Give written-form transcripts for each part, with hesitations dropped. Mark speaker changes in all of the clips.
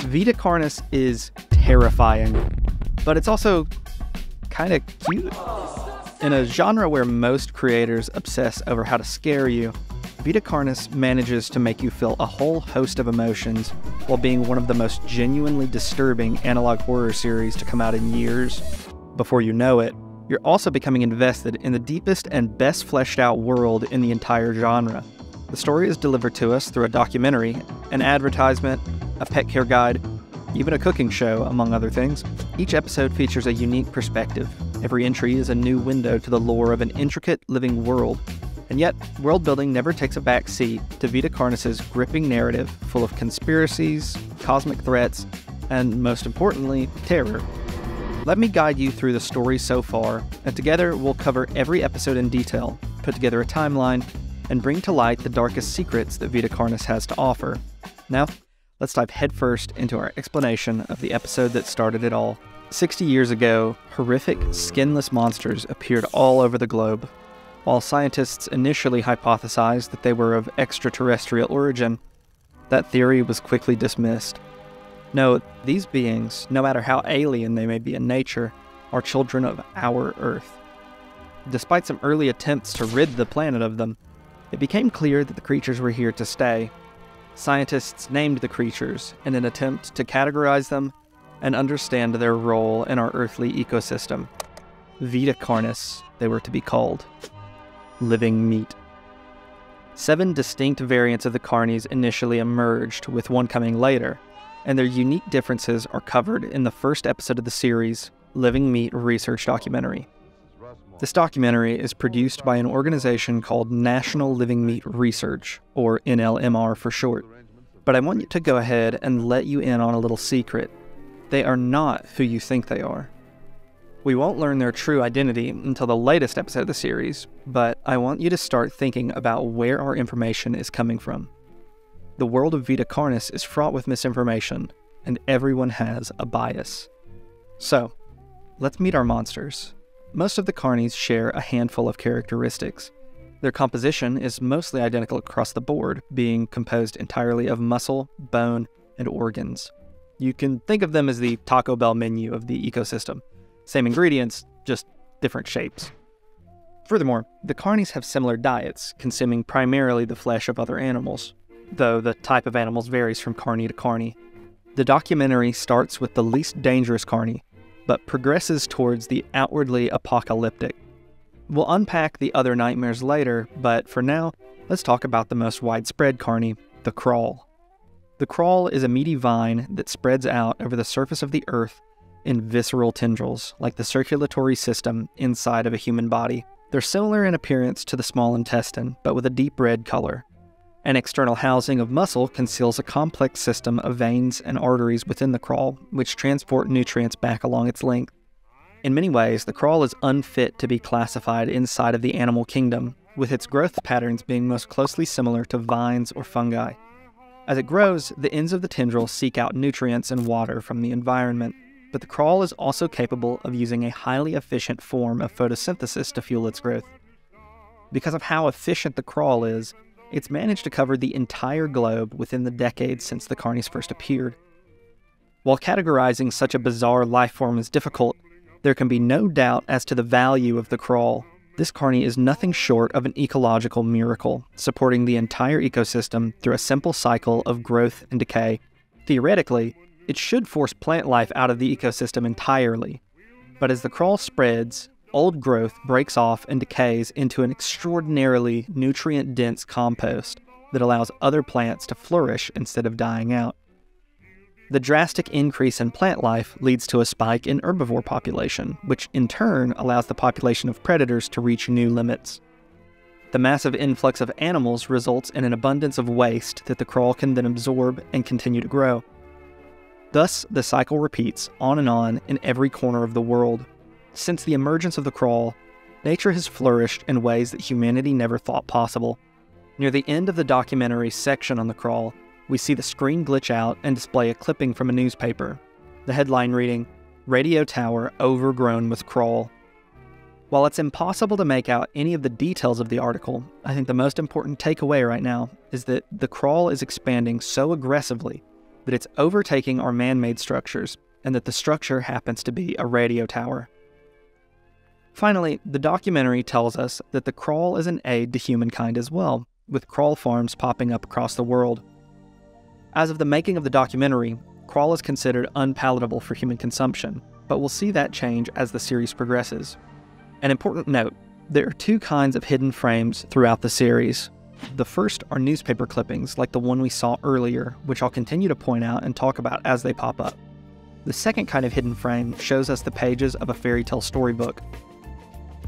Speaker 1: Vita Carnis is terrifying, but it's also kind of cute. In a genre where most creators obsess over how to scare you, Vita Carnis manages to make you feel a whole host of emotions while being one of the most genuinely disturbing analog horror series to come out in years. Before you know it, you're also becoming invested in the deepest and best fleshed out world in the entire genre. The story is delivered to us through a documentary, an advertisement, a pet care guide, even a cooking show, among other things. Each episode features a unique perspective. Every entry is a new window to the lore of an intricate living world. And yet, world building never takes a back seat to Vita Carnis's gripping narrative full of conspiracies, cosmic threats, and most importantly, terror. Let me guide you through the story so far, and together we'll cover every episode in detail, put together a timeline, and bring to light the darkest secrets that Vita Carnis has to offer. Now, let's dive headfirst into our explanation of the episode that started it all. 60 years ago, horrific, skinless monsters appeared all over the globe. While scientists initially hypothesized that they were of extraterrestrial origin, that theory was quickly dismissed. No, these beings, no matter how alien they may be in nature, are children of our Earth. Despite some early attempts to rid the planet of them, it became clear that the creatures were here to stay. Scientists named the creatures in an attempt to categorize them and understand their role in our earthly ecosystem. Vita Carnis, they were to be called. Living meat. 7 distinct variants of the Carnies initially emerged, with one coming later, and their unique differences are covered in the first episode of the series, Living Meat Research Documentary. This documentary is produced by an organization called National Living Meat Research, or NLMR for short. But I want to go ahead and let you in on a little secret. They are not who you think they are. We won't learn their true identity until the latest episode of the series, but I want you to start thinking about where our information is coming from. The world of Vita Carnis is fraught with misinformation, and everyone has a bias. So, let's meet our monsters. Most of the Carnies share a handful of characteristics. Their composition is mostly identical across the board, being composed entirely of muscle, bone, and organs. You can think of them as the Taco Bell menu of the ecosystem. Same ingredients, just different shapes. Furthermore, the Carnies have similar diets, consuming primarily the flesh of other animals, though the type of animals varies from Carnie to Carnie. The documentary starts with the least dangerous Carnie, but progresses towards the outwardly apocalyptic. We'll unpack the other nightmares later, but for now, let's talk about the most widespread Carnie, the crawl. The crawl is a meaty vine that spreads out over the surface of the earth in visceral tendrils, like the circulatory system inside of a human body. They're similar in appearance to the small intestine, but with a deep red color. An external housing of muscle conceals a complex system of veins and arteries within the crawl, which transport nutrients back along its length. In many ways, the crawl is unfit to be classified inside of the animal kingdom, with its growth patterns being most closely similar to vines or fungi. As it grows, the ends of the tendril seek out nutrients and water from the environment, but the crawl is also capable of using a highly efficient form of photosynthesis to fuel its growth. Because of how efficient the crawl is, it's managed to cover the entire globe within the decades since the Carnies first appeared. While categorizing such a bizarre life form is difficult, there can be no doubt as to the value of the crawl. This Carnie is nothing short of an ecological miracle, supporting the entire ecosystem through a simple cycle of growth and decay. Theoretically, it should force plant life out of the ecosystem entirely. But as the crawl spreads, old growth breaks off and decays into an extraordinarily nutrient-dense compost that allows other plants to flourish instead of dying out. The drastic increase in plant life leads to a spike in herbivore population, which in turn allows the population of predators to reach new limits. The massive influx of animals results in an abundance of waste that the crawl can then absorb and continue to grow. Thus, the cycle repeats on and on in every corner of the world. Since the emergence of the crawl, nature has flourished in ways that humanity never thought possible. Near the end of the documentary section on the crawl, we see the screen glitch out and display a clipping from a newspaper. The headline reading, "Radio Tower Overgrown with Crawl." While it's impossible to make out any of the details of the article, I think the most important takeaway right now is that the crawl is expanding so aggressively that it's overtaking our man-made structures, and that the structure happens to be a radio tower. Finally, the documentary tells us that the crawl is an aid to humankind as well, with crawl farms popping up across the world. As of the making of the documentary, crawl is considered unpalatable for human consumption, but we'll see that change as the series progresses. An important note, there are two kinds of hidden frames throughout the series. The first are newspaper clippings like the one we saw earlier, which I'll continue to point out and talk about as they pop up. The second kind of hidden frame shows us the pages of a fairy tale storybook.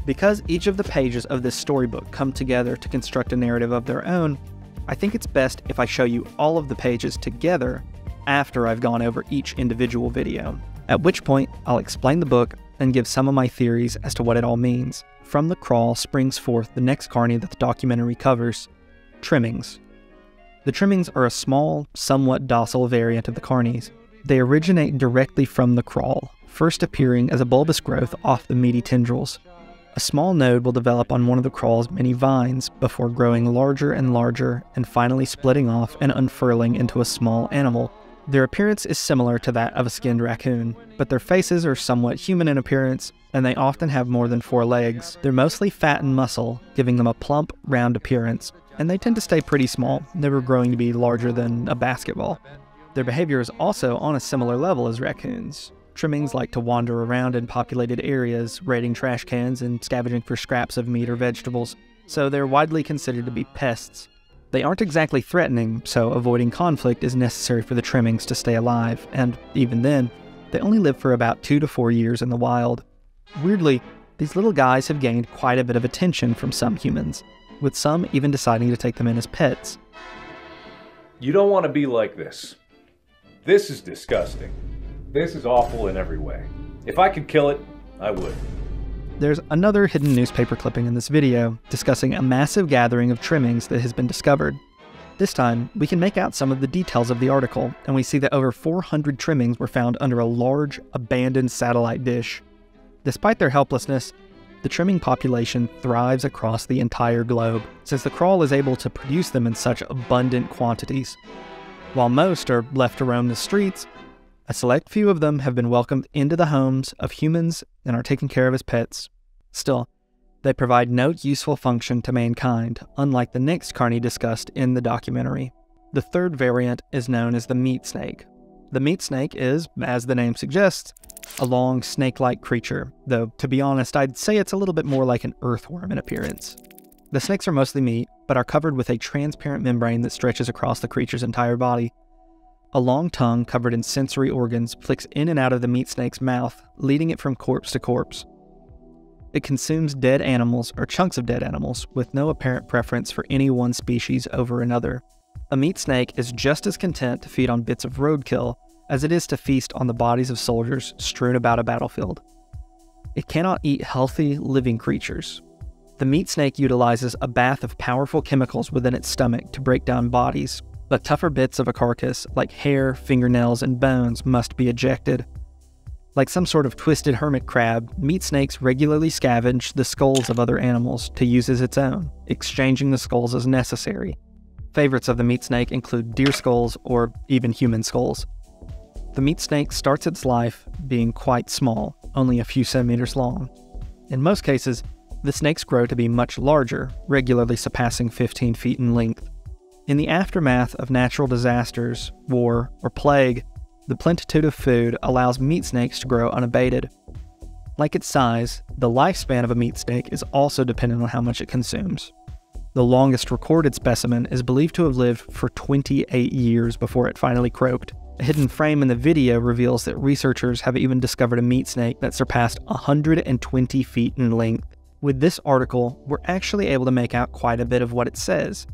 Speaker 1: Because each of the pages of this storybook come together to construct a narrative of their own, I think it's best if I show you all of the pages together after I've gone over each individual video, at which point I'll explain the book and give some of my theories as to what it all means. From the crawl springs forth the next carny that the documentary covers, trimmings. The trimmings are a small, somewhat docile variant of the carnies. They originate directly from the crawl, first appearing as a bulbous growth off the meaty tendrils. A small node will develop on one of the crawl's many vines before growing larger and larger and finally splitting off and unfurling into a small animal. Their appearance is similar to that of a skinned raccoon, but their faces are somewhat human in appearance, and they often have more than 4 legs. They're mostly fat and muscle, giving them a plump, round appearance, and they tend to stay pretty small, never growing to be larger than a basketball. Their behavior is also on a similar level as raccoons. Trimmings like to wander around in populated areas, raiding trash cans and scavenging for scraps of meat or vegetables, so they're widely considered to be pests. They aren't exactly threatening, so avoiding conflict is necessary for the trimmings to stay alive, and even then, they only live for about 2 to 4 years in the wild. Weirdly, these little guys have gained quite a bit of attention from some humans, with some even deciding to take them in as pets.
Speaker 2: You don't want to be like this. This is disgusting. This is awful in every way. If I could kill it, I would.
Speaker 1: There's another hidden newspaper clipping in this video discussing a massive gathering of trimmings that has been discovered. This time, we can make out some of the details of the article, and we see that over 400 trimmings were found under a large, abandoned satellite dish. Despite their helplessness, the trimming population thrives across the entire globe, since the crawl is able to produce them in such abundant quantities. While most are left to roam the streets, a select few of them have been welcomed into the homes of humans and are taken care of as pets. Still, they provide no useful function to mankind, unlike the next carny discussed in the documentary. The third variant is known as the meat snake. The meat snake is, as the name suggests, a long snake-like creature, though to be honest I'd say it's a little bit more like an earthworm in appearance. The snakes are mostly meat, but are covered with a transparent membrane that stretches across the creature's entire body. A long tongue covered in sensory organs flicks in and out of the meat snake's mouth, leading it from corpse to corpse. It consumes dead animals or chunks of dead animals, with no apparent preference for any one species over another. A meat snake is just as content to feed on bits of roadkill as it is to feast on the bodies of soldiers strewn about a battlefield. It cannot eat healthy, living creatures. The meat snake utilizes a bath of powerful chemicals within its stomach to break down bodies. The tougher bits of a carcass, like hair, fingernails, and bones, must be ejected. Like some sort of twisted hermit crab, meat snakes regularly scavenge the skulls of other animals to use as its own, exchanging the skulls as necessary. Favorites of the meat snake include deer skulls or even human skulls. The meat snake starts its life being quite small, only a few centimeters long. In most cases, the snakes grow to be much larger, regularly surpassing 15 feet in length. In the aftermath of natural disasters, war, or plague, the plenitude of food allows meat snakes to grow unabated. Like its size, the lifespan of a meat snake is also dependent on how much it consumes. The longest recorded specimen is believed to have lived for 28 years before it finally croaked. A hidden frame in the video reveals that researchers have even discovered a meat snake that surpassed 120 feet in length. With this article, we're actually able to make out quite a bit of what it says.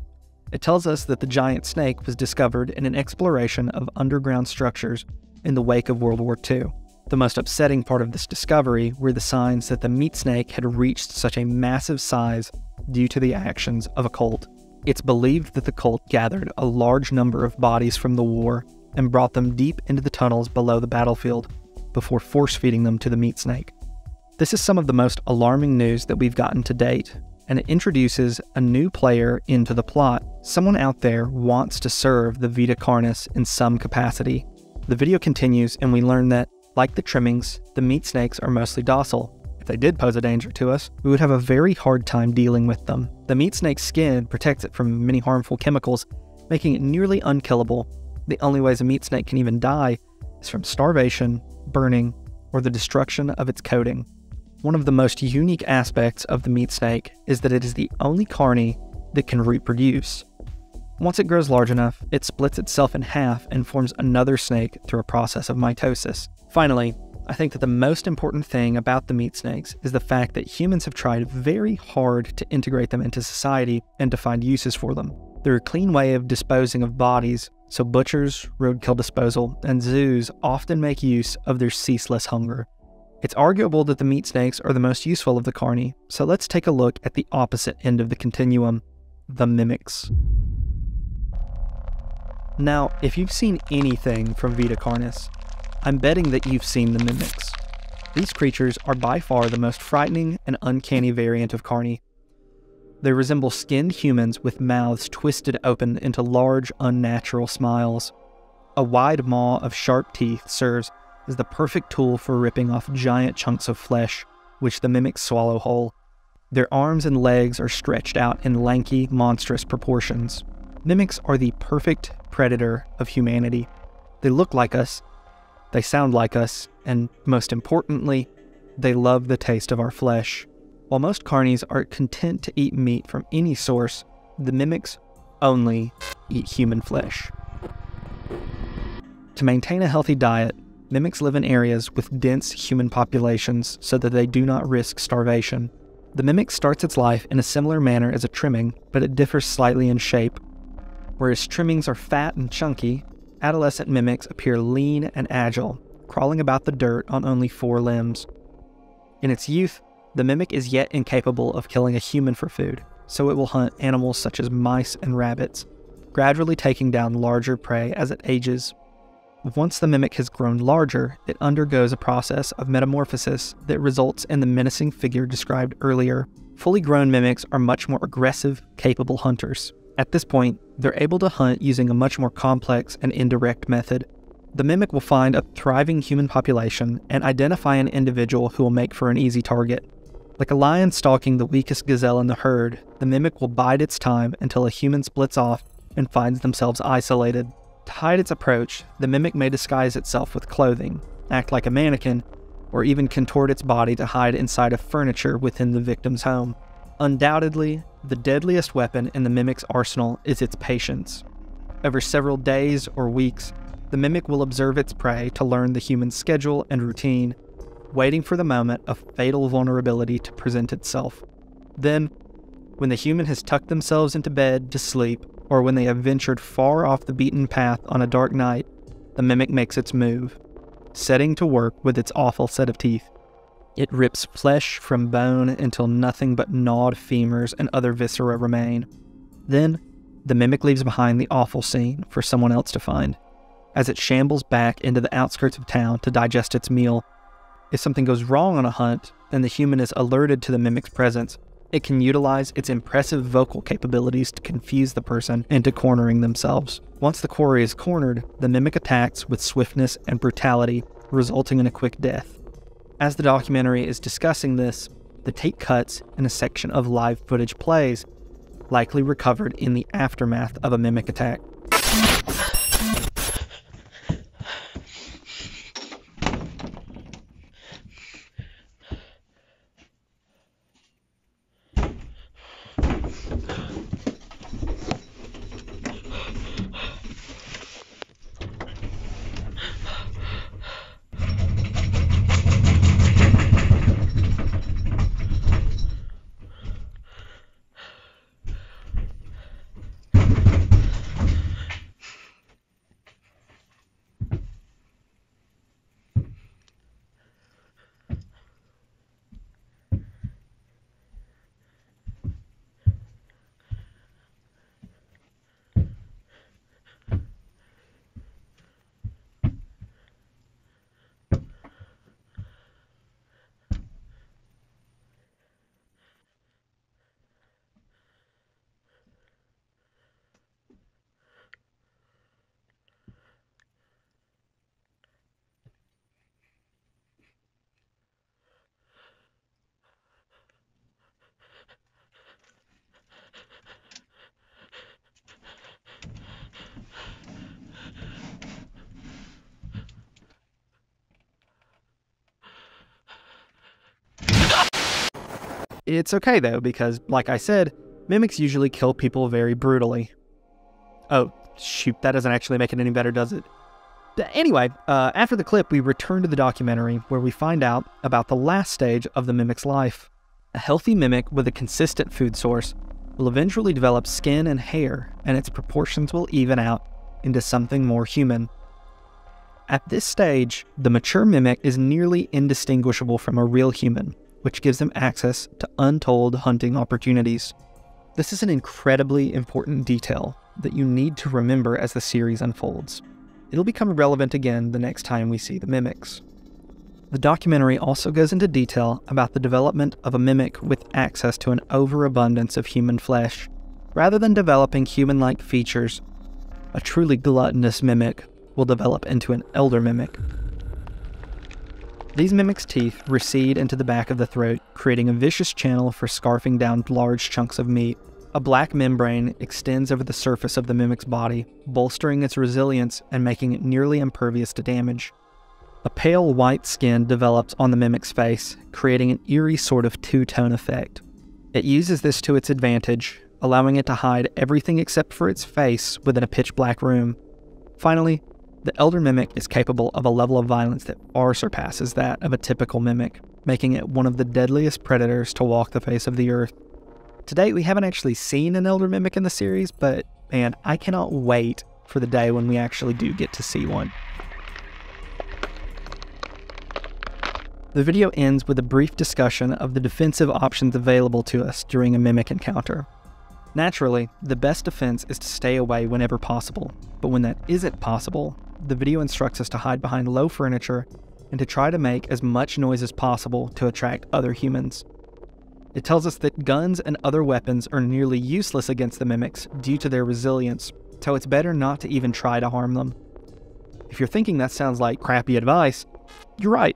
Speaker 1: It tells us that the giant snake was discovered in an exploration of underground structures in the wake of World War II. The most upsetting part of this discovery were the signs that the meat snake had reached such a massive size due to the actions of a cult. It's believed that the cult gathered a large number of bodies from the war and brought them deep into the tunnels below the battlefield before force-feeding them to the meat snake. This is some of the most alarming news that we've gotten to date, and it introduces a new player into the plot. Someone out there wants to serve the Vita Carnis in some capacity. The video continues, and we learn that, like the trimmings, the meat snakes are mostly docile. If they did pose a danger to us, we would have a very hard time dealing with them. The meat snake's skin protects it from many harmful chemicals, making it nearly unkillable. The only ways a meat snake can even die is from starvation, burning, or the destruction of its coating. One of the most unique aspects of the meat snake is that it is the only carny that can reproduce. Once it grows large enough, it splits itself in half and forms another snake through a process of mitosis. Finally, I think that the most important thing about the meat snakes is the fact that humans have tried very hard to integrate them into society and to find uses for them. They're a clean way of disposing of bodies, so butchers, roadkill disposal, and zoos often make use of their ceaseless hunger. It's arguable that the meat snakes are the most useful of the carni, so let's take a look at the opposite end of the continuum, the mimics. Now, if you've seen anything from Vita Carnis, I'm betting that you've seen the mimics. These creatures are by far the most frightening and uncanny variant of carni. They resemble skinned humans with mouths twisted open into large, unnatural smiles. A wide maw of sharp teeth serves as the perfect tool for ripping off giant chunks of flesh, which the mimics swallow whole. Their arms and legs are stretched out in lanky, monstrous proportions. Mimics are the perfect predator of humanity. They look like us, they sound like us, and most importantly, they love the taste of our flesh. While most carnies are content to eat meat from any source, the mimics only eat human flesh. To maintain a healthy diet, mimics live in areas with dense human populations so that they do not risk starvation. The mimic starts its life in a similar manner as a trimming, but it differs slightly in shape. Whereas trimmings are fat and chunky, adolescent mimics appear lean and agile, crawling about the dirt on only 4 limbs. In its youth, the mimic is yet incapable of killing a human for food, so it will hunt animals such as mice and rabbits, gradually taking down larger prey as it ages. Once the mimic has grown larger, it undergoes a process of metamorphosis that results in the menacing figure described earlier. Fully grown mimics are much more aggressive, capable hunters. At this point, they're able to hunt using a much more complex and indirect method. The mimic will find a thriving human population and identify an individual who will make for an easy target. Like a lion stalking the weakest gazelle in the herd, the mimic will bide its time until a human splits off and finds themselves isolated. To hide its approach, the mimic may disguise itself with clothing, act like a mannequin, or even contort its body to hide inside of furniture within the victim's home. Undoubtedly, the deadliest weapon in the mimic's arsenal is its patience. Over several days or weeks, the mimic will observe its prey to learn the human's schedule and routine, waiting for the moment of fatal vulnerability to present itself. Then, when the human has tucked themselves into bed to sleep, or when they have ventured far off the beaten path on a dark night, the mimic makes its move, setting to work with its awful set of teeth. It rips flesh from bone until nothing but gnawed femurs and other viscera remain. Then, the mimic leaves behind the awful scene for someone else to find. As it shambles back into the outskirts of town to digest its meal, if something goes wrong on a hunt and the human is alerted to the mimic's presence, it can utilize its impressive vocal capabilities to confuse the person into cornering themselves. Once the quarry is cornered, the mimic attacks with swiftness and brutality, resulting in a quick death. As the documentary is discussing this, the tape cuts and a section of live footage plays, likely recovered in the aftermath of a mimic attack. It's okay though, because like I said, mimics usually kill people very brutally. Oh, shoot, that doesn't actually make it any better, does it? Anyway, after the clip, we return to the documentary where we find out about the last stage of the mimic's life. A healthy mimic with a consistent food source will eventually develop skin and hair, and its proportions will even out into something more human. At this stage, the mature mimic is nearly indistinguishable from a real human, which gives them access to untold hunting opportunities. This is an incredibly important detail that you need to remember as the series unfolds. It'll become relevant again the next time we see the mimics. The documentary also goes into detail about the development of a mimic with access to an overabundance of human flesh. Rather than developing human-like features, a truly gluttonous mimic will develop into an elder mimic. These mimics' teeth recede into the back of the throat, creating a vicious channel for scarfing down large chunks of meat. A black membrane extends over the surface of the mimic's body, bolstering its resilience and making it nearly impervious to damage. A pale white skin develops on the mimic's face, creating an eerie sort of two-tone effect. It uses this to its advantage, allowing it to hide everything except for its face within a pitch-black room. Finally, the elder mimic is capable of a level of violence that far surpasses that of a typical mimic, making it one of the deadliest predators to walk the face of the earth. To date, we haven't actually seen an elder mimic in the series, but man, I cannot wait for the day when we actually do get to see one. The video ends with a brief discussion of the defensive options available to us during a mimic encounter. Naturally, the best defense is to stay away whenever possible, but when that isn't possible, the video instructs us to hide behind low furniture and to try to make as much noise as possible to attract other humans. It tells us that guns and other weapons are nearly useless against the mimics due to their resilience, so it's better not to even try to harm them. If you're thinking that sounds like crappy advice, you're right.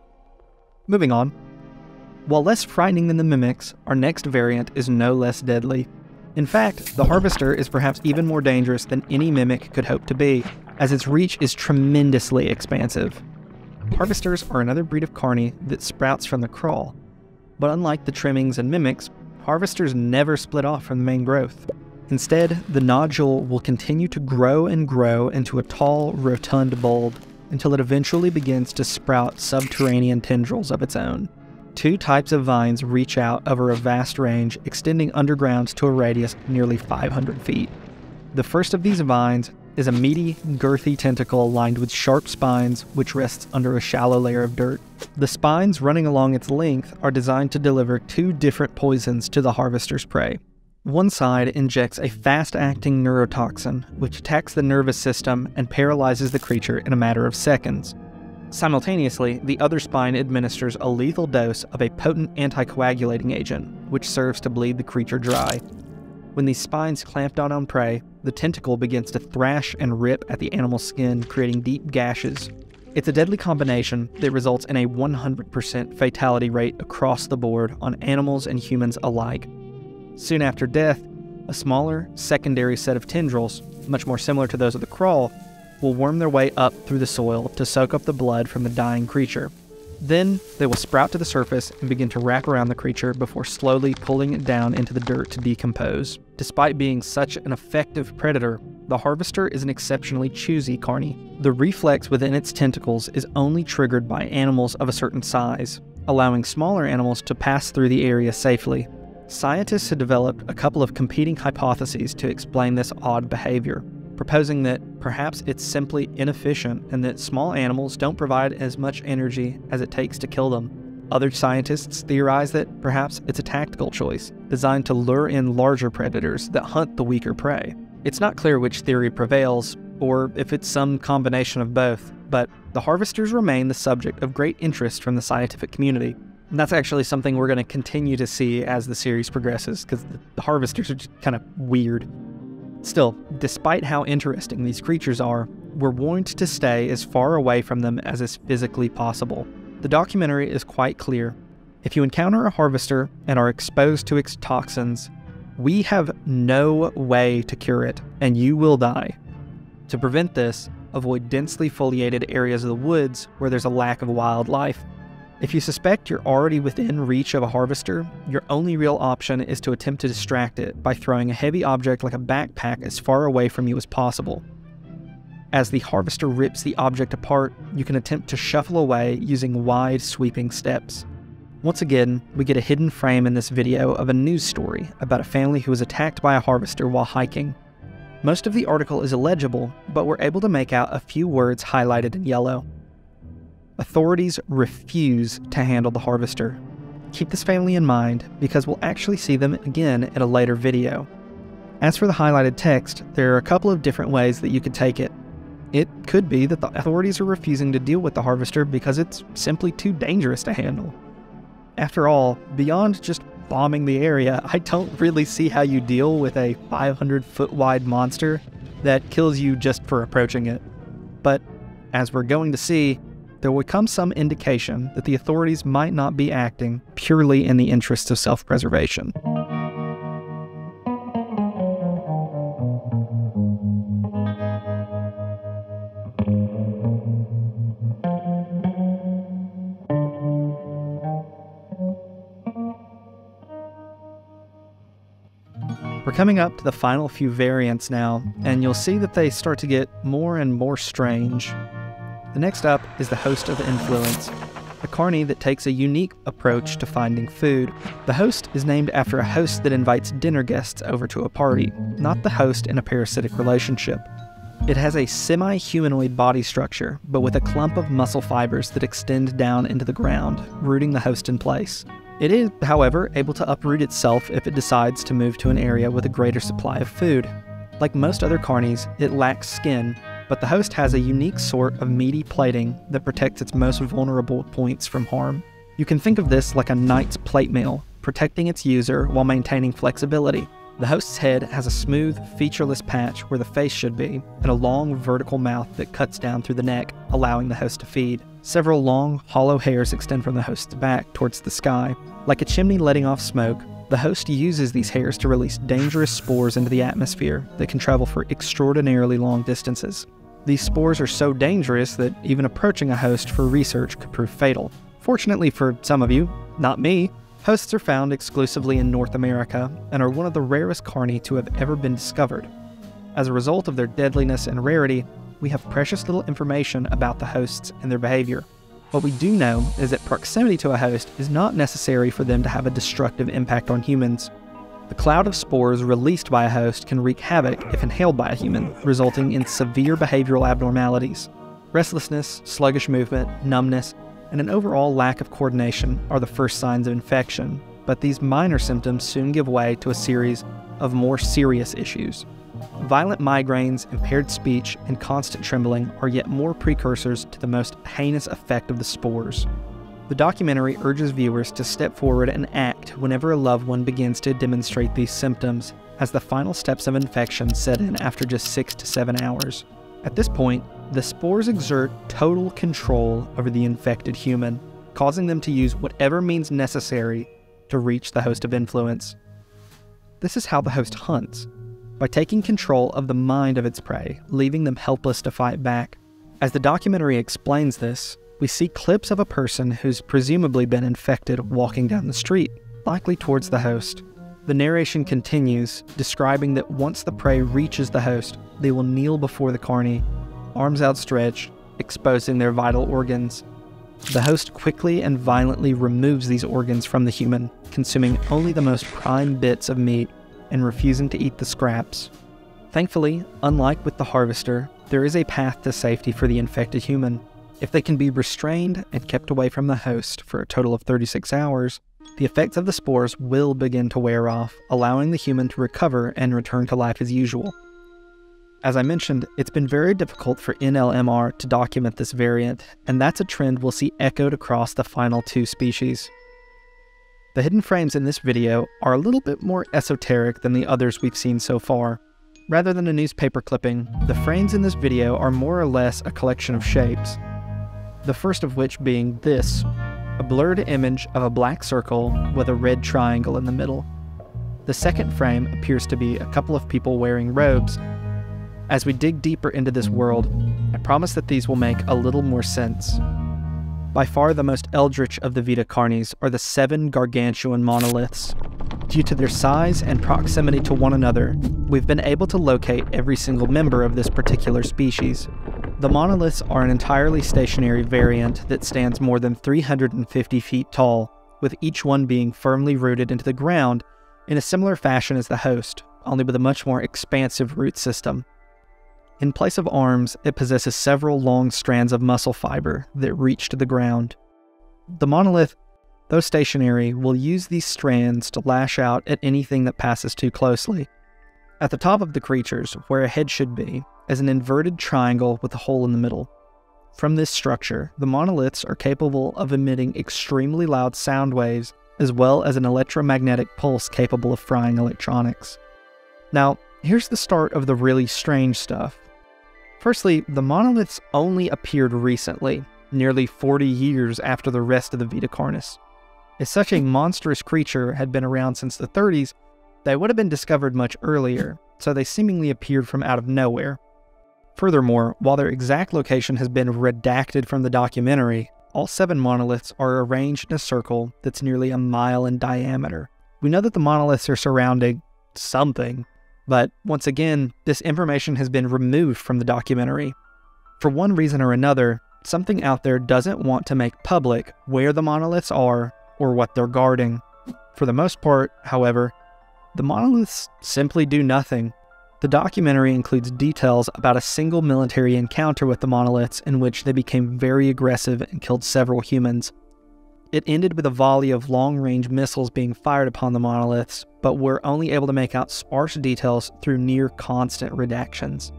Speaker 1: Moving on. While less frightening than the mimics, our next variant is no less deadly. In fact, the Harvester is perhaps even more dangerous than any mimic could hope to be, as its reach is tremendously expansive. Harvesters are another breed of carni that sprouts from the crawl, but unlike the trimmings and mimics, harvesters never split off from the main growth. Instead, the nodule will continue to grow and grow into a tall, rotund bulb until it eventually begins to sprout subterranean tendrils of its own. Two types of vines reach out over a vast range, extending underground to a radius of nearly 500 feet. The first of these vines is a meaty, girthy tentacle lined with sharp spines which rests under a shallow layer of dirt. The spines running along its length are designed to deliver two different poisons to the harvester's prey. One side injects a fast-acting neurotoxin, which attacks the nervous system and paralyzes the creature in a matter of seconds. Simultaneously, the other spine administers a lethal dose of a potent anticoagulating agent, which serves to bleed the creature dry. When these spines clamp down on prey, the tentacle begins to thrash and rip at the animal's skin, creating deep gashes. It's a deadly combination that results in a 100% fatality rate across the board on animals and humans alike. Soon after death, a smaller, secondary set of tendrils, much more similar to those of the crawl, will worm their way up through the soil to soak up the blood from the dying creature. Then, they will sprout to the surface and begin to wrap around the creature before slowly pulling it down into the dirt to decompose. Despite being such an effective predator, the Harvester is an exceptionally choosy carni. The reflex within its tentacles is only triggered by animals of a certain size, allowing smaller animals to pass through the area safely. Scientists have developed a couple of competing hypotheses to explain this odd behavior, proposing that perhaps it's simply inefficient and that small animals don't provide as much energy as it takes to kill them. Other scientists theorize that perhaps it's a tactical choice, designed to lure in larger predators that hunt the weaker prey. It's not clear which theory prevails, or if it's some combination of both, but the harvesters remain the subject of great interest from the scientific community. And that's actually something we're going to continue to see as the series progresses, because the harvesters are just kind of weird. Still, despite how interesting these creatures are, we're warned to stay as far away from them as is physically possible. The documentary is quite clear. If you encounter a harvester and are exposed to its toxins, we have no way to cure it, and you will die. To prevent this, avoid densely foliated areas of the woods where there's a lack of wildlife. If you suspect you're already within reach of a harvester, your only real option is to attempt to distract it by throwing a heavy object like a backpack as far away from you as possible. As the harvester rips the object apart, you can attempt to shuffle away using wide, sweeping steps. Once again, we get a hidden frame in this video of a news story about a family who was attacked by a harvester while hiking. Most of the article is illegible, but we're able to make out a few words highlighted in yellow. Authorities refuse to handle the harvester. Keep this family in mind because we'll actually see them again in a later video. As for the highlighted text, there are a couple of different ways that you could take it. It could be that the authorities are refusing to deal with the harvester because it's simply too dangerous to handle. After all, beyond just bombing the area, I don't really see how you deal with a 500-foot wide monster that kills you just for approaching it. But as we're going to see, there will come some indication that the authorities might not be acting purely in the interests of self-preservation. We're coming up to the final few variants now, and you'll see that they start to get more and more strange. The next up is the host of influence, a carny that takes a unique approach to finding food. The host is named after a host that invites dinner guests over to a party, not the host in a parasitic relationship. It has a semi-humanoid body structure, but with a clump of muscle fibers that extend down into the ground, rooting the host in place. It is, however, able to uproot itself if it decides to move to an area with a greater supply of food. Like most other carnies, it lacks skin, but the host has a unique sort of meaty plating that protects its most vulnerable points from harm. You can think of this like a knight's plate mail, protecting its user while maintaining flexibility. The host's head has a smooth, featureless patch where the face should be, and a long vertical mouth that cuts down through the neck, allowing the host to feed. Several long, hollow hairs extend from the host's back towards the sky. Like a chimney letting off smoke, the host uses these hairs to release dangerous spores into the atmosphere that can travel for extraordinarily long distances. These spores are so dangerous that even approaching a host for research could prove fatal. Fortunately for some of you, not me, hosts are found exclusively in North America and are one of the rarest carni to have ever been discovered. As a result of their deadliness and rarity, we have precious little information about the hosts and their behavior. What we do know is that proximity to a host is not necessary for them to have a destructive impact on humans. The cloud of spores released by a host can wreak havoc if inhaled by a human, resulting in severe behavioral abnormalities. Restlessness, sluggish movement, numbness, and an overall lack of coordination are the first signs of infection, but these minor symptoms soon give way to a series of more serious issues. Violent migraines, impaired speech, and constant trembling are yet more precursors to the most heinous effect of the spores. The documentary urges viewers to step forward and act whenever a loved one begins to demonstrate these symptoms, as the final steps of infection set in after just 6 to 7 hours. At this point, the spores exert total control over the infected human, causing them to use whatever means necessary to reach the host of influence. This is how the host hunts, by taking control of the mind of its prey, leaving them helpless to fight back. As the documentary explains this, we see clips of a person who's presumably been infected walking down the street, likely towards the host. The narration continues, describing that once the prey reaches the host, they will kneel before the carny, arms outstretched, exposing their vital organs. The host quickly and violently removes these organs from the human, consuming only the most prime bits of meat and refusing to eat the scraps. Thankfully, unlike with the harvester, there is a path to safety for the infected human. If they can be restrained and kept away from the host for a total of 36 hours, the effects of the spores will begin to wear off, allowing the human to recover and return to life as usual. As I mentioned, it's been very difficult for NLMR to document this variant, and that's a trend we'll see echoed across the final 2 species. The hidden frames in this video are a little bit more esoteric than the others we've seen so far. Rather than a newspaper clipping, the frames in this video are more or less a collection of shapes. The first of which being this, a blurred image of a black circle with a red triangle in the middle. The second frame appears to be a couple of people wearing robes. As we dig deeper into this world, I promise that these will make a little more sense. By far the most eldritch of the Vita Carnis are the 7 gargantuan monoliths. Due to their size and proximity to one another, we've been able to locate every single member of this particular species. The monoliths are an entirely stationary variant that stands more than 350 feet tall, with each one being firmly rooted into the ground in a similar fashion as the host, only with a much more expansive root system. In place of arms, it possesses several long strands of muscle fiber that reach to the ground. The monolith, though stationary, will use these strands to lash out at anything that passes too closely. At the top of the creatures, where a head should be, is an inverted triangle with a hole in the middle. From this structure, the monoliths are capable of emitting extremely loud sound waves, as well as an electromagnetic pulse capable of frying electronics. Now, here's the start of the really strange stuff. Firstly, the monoliths only appeared recently, nearly 40 years after the rest of the Vita Carnis. If such a monstrous creature had been around since the 30s, they would have been discovered much earlier, so they seemingly appeared from out of nowhere. Furthermore, while their exact location has been redacted from the documentary, all 7 monoliths are arranged in a circle that's nearly a mile in diameter. We know that the monoliths are surrounding something, but once again, this information has been removed from the documentary. For one reason or another, something out there doesn't want to make public where the monoliths are or what they're guarding. For the most part, however, the monoliths simply do nothing. The documentary includes details about a single military encounter with the monoliths in which they became very aggressive and killed several humans. It ended with a volley of long-range missiles being fired upon the monoliths, but we're only able to make out sparse details through near-constant redactions.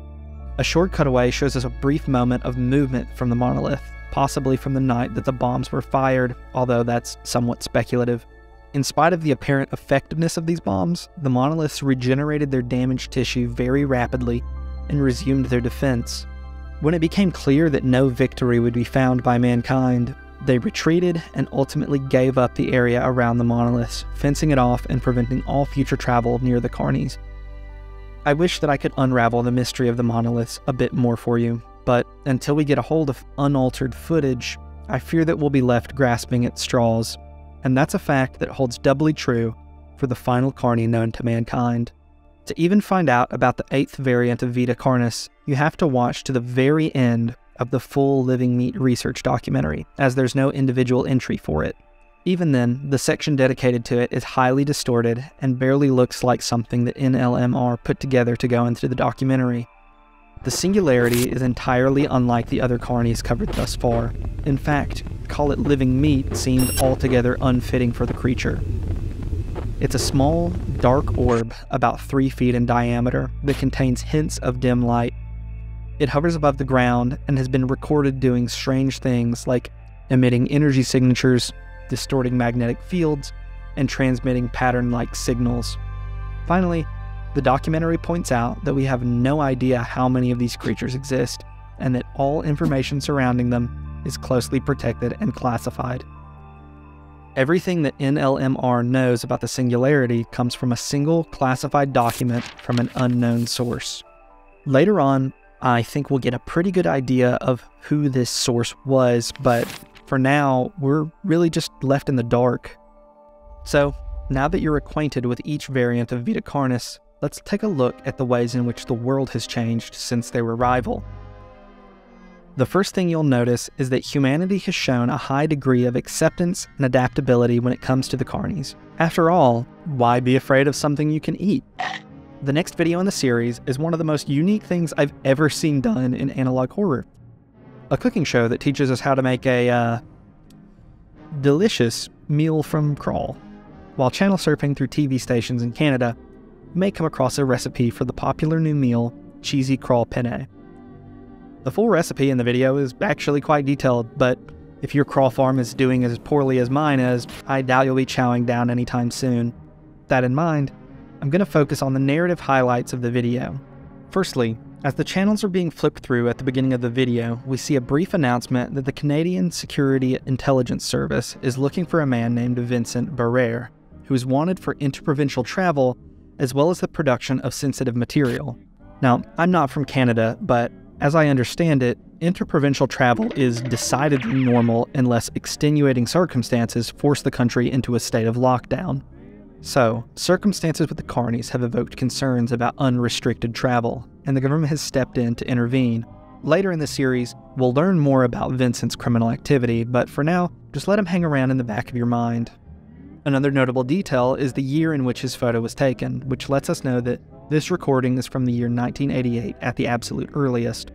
Speaker 1: A short cutaway shows us a brief moment of movement from the monolith, possibly from the night that the bombs were fired, although that's somewhat speculative. In spite of the apparent effectiveness of these bombs, the monoliths regenerated their damaged tissue very rapidly and resumed their defense. When it became clear that no victory would be found by mankind, they retreated and ultimately gave up the area around the monoliths, fencing it off and preventing all future travel near the Carnis. I wish that I could unravel the mystery of the monoliths a bit more for you, but until we get a hold of unaltered footage, I fear that we'll be left grasping at straws, and that's a fact that holds doubly true for the final Carni known to mankind. To even find out about the 8th variant of Vita Carnis, you have to watch to the very end of the full Living Meat research documentary, as there's no individual entry for it. Even then, the section dedicated to it is highly distorted and barely looks like something that NLMR put together to go into the documentary. The singularity is entirely unlike the other Carnis covered thus far. In fact, call it living meat seemed altogether unfitting for the creature. It's a small, dark orb about 3 feet in diameter that contains hints of dim light. It hovers above the ground and has been recorded doing strange things like emitting energy signatures, distorting magnetic fields, and transmitting pattern-like signals. Finally, the documentary points out that we have no idea how many of these creatures exist, and that all information surrounding them is closely protected and classified. Everything that NLMR knows about the singularity comes from a single classified document from an unknown source. Later on, I think we'll get a pretty good idea of who this source was, but for now, we're really just left in the dark. So, now that you're acquainted with each variant of Vita Carnis, let's take a look at the ways in which the world has changed since their arrival. The first thing you'll notice is that humanity has shown a high degree of acceptance and adaptability when it comes to the Carnis. After all, why be afraid of something you can eat? The next video in the series is one of the most unique things I've ever seen done in analog horror. A cooking show that teaches us how to make a, delicious meal from crawl. While channel surfing through TV stations in Canada, you may come across a recipe for the popular new meal, cheesy crawl penne. The full recipe in the video is actually quite detailed, but if your crawl farm is doing as poorly as mine is, I doubt you'll be chowing down anytime soon. That in mind, I'm going to focus on the narrative highlights of the video. Firstly, as the channels are being flipped through at the beginning of the video, we see a brief announcement that the Canadian Security Intelligence Service is looking for a man named Vincent Barrère, who is wanted for interprovincial travel as well as the production of sensitive material. Now, I'm not from Canada, but as I understand it, interprovincial travel is decidedly normal unless extenuating circumstances force the country into a state of lockdown. So, circumstances with the Carnies have evoked concerns about unrestricted travel, and the government has stepped in to intervene. Later in the series, we'll learn more about Vincent's criminal activity, but for now, just let him hang around in the back of your mind. Another notable detail is the year in which his photo was taken, which lets us know that this recording is from the year 1988 at the absolute earliest.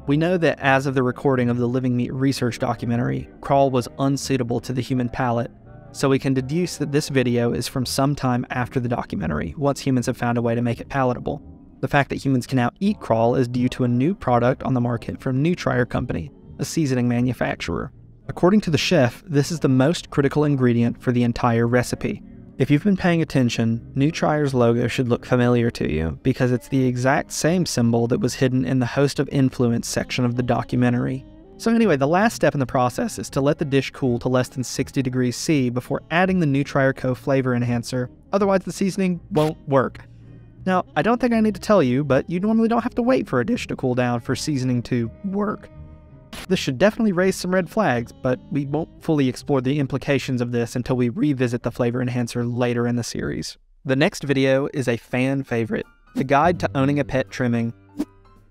Speaker 1: We know that as of the recording of the Living Meat research documentary, Crawl was unsuitable to the human palate, so we can deduce that this video is from some time after the documentary, once humans have found a way to make it palatable. The fact that humans can now eat Crawl is due to a new product on the market from Nutrier Company, a seasoning manufacturer. According to the chef, this is the most critical ingredient for the entire recipe. If you've been paying attention, Nutrier's logo should look familiar to you, because it's the exact same symbol that was hidden in the host of influence section of the documentary. So anyway, the last step in the process is to let the dish cool to less than 60 degrees C before adding the Nutrier Co. flavor enhancer, otherwise the seasoning won't work. Now, I don't think I need to tell you, but you normally don't have to wait for a dish to cool down for seasoning to work. This should definitely raise some red flags, but we won't fully explore the implications of this until we revisit the flavor enhancer later in the series. The next video is a fan favorite, the guide to owning a pet trimming.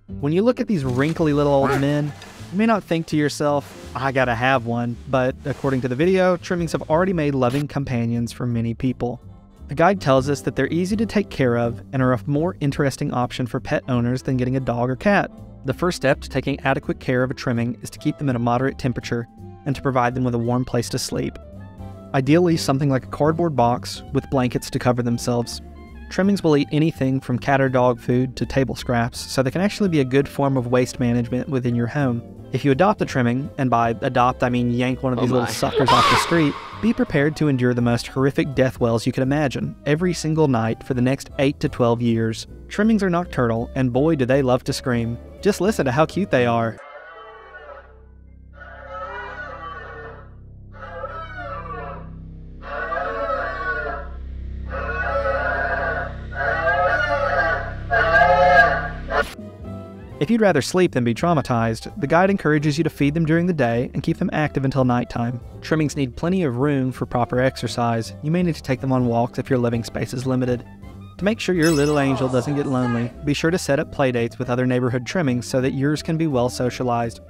Speaker 1: When you look at these wrinkly little old men, you may not think to yourself, I gotta have one, but according to the video, trimmings have already made loving companions for many people. The guide tells us that they're easy to take care of and are a more interesting option for pet owners than getting a dog or cat. The first step to taking adequate care of a trimming is to keep them at a moderate temperature and to provide them with a warm place to sleep. Ideally, something like a cardboard box with blankets to cover themselves. Trimmings will eat anything from cat or dog food to table scraps, so they can actually be a good form of waste management within your home. If you adopt a trimming, and by adopt I mean yank one of these little suckers off the street, be prepared to endure the most horrific death wells you can imagine, every single night for the next 8 to 12 years. Trimmings are nocturnal, and boy do they love to scream. Just listen to how cute they are. If you'd rather sleep than be traumatized, the guide encourages you to feed them during the day and keep them active until nighttime. Trimmings need plenty of room for proper exercise. You may need to take them on walks if your living space is limited. To make sure your little angel doesn't get lonely, be sure to set up playdates with other neighborhood trimmings so that yours can be well socialized.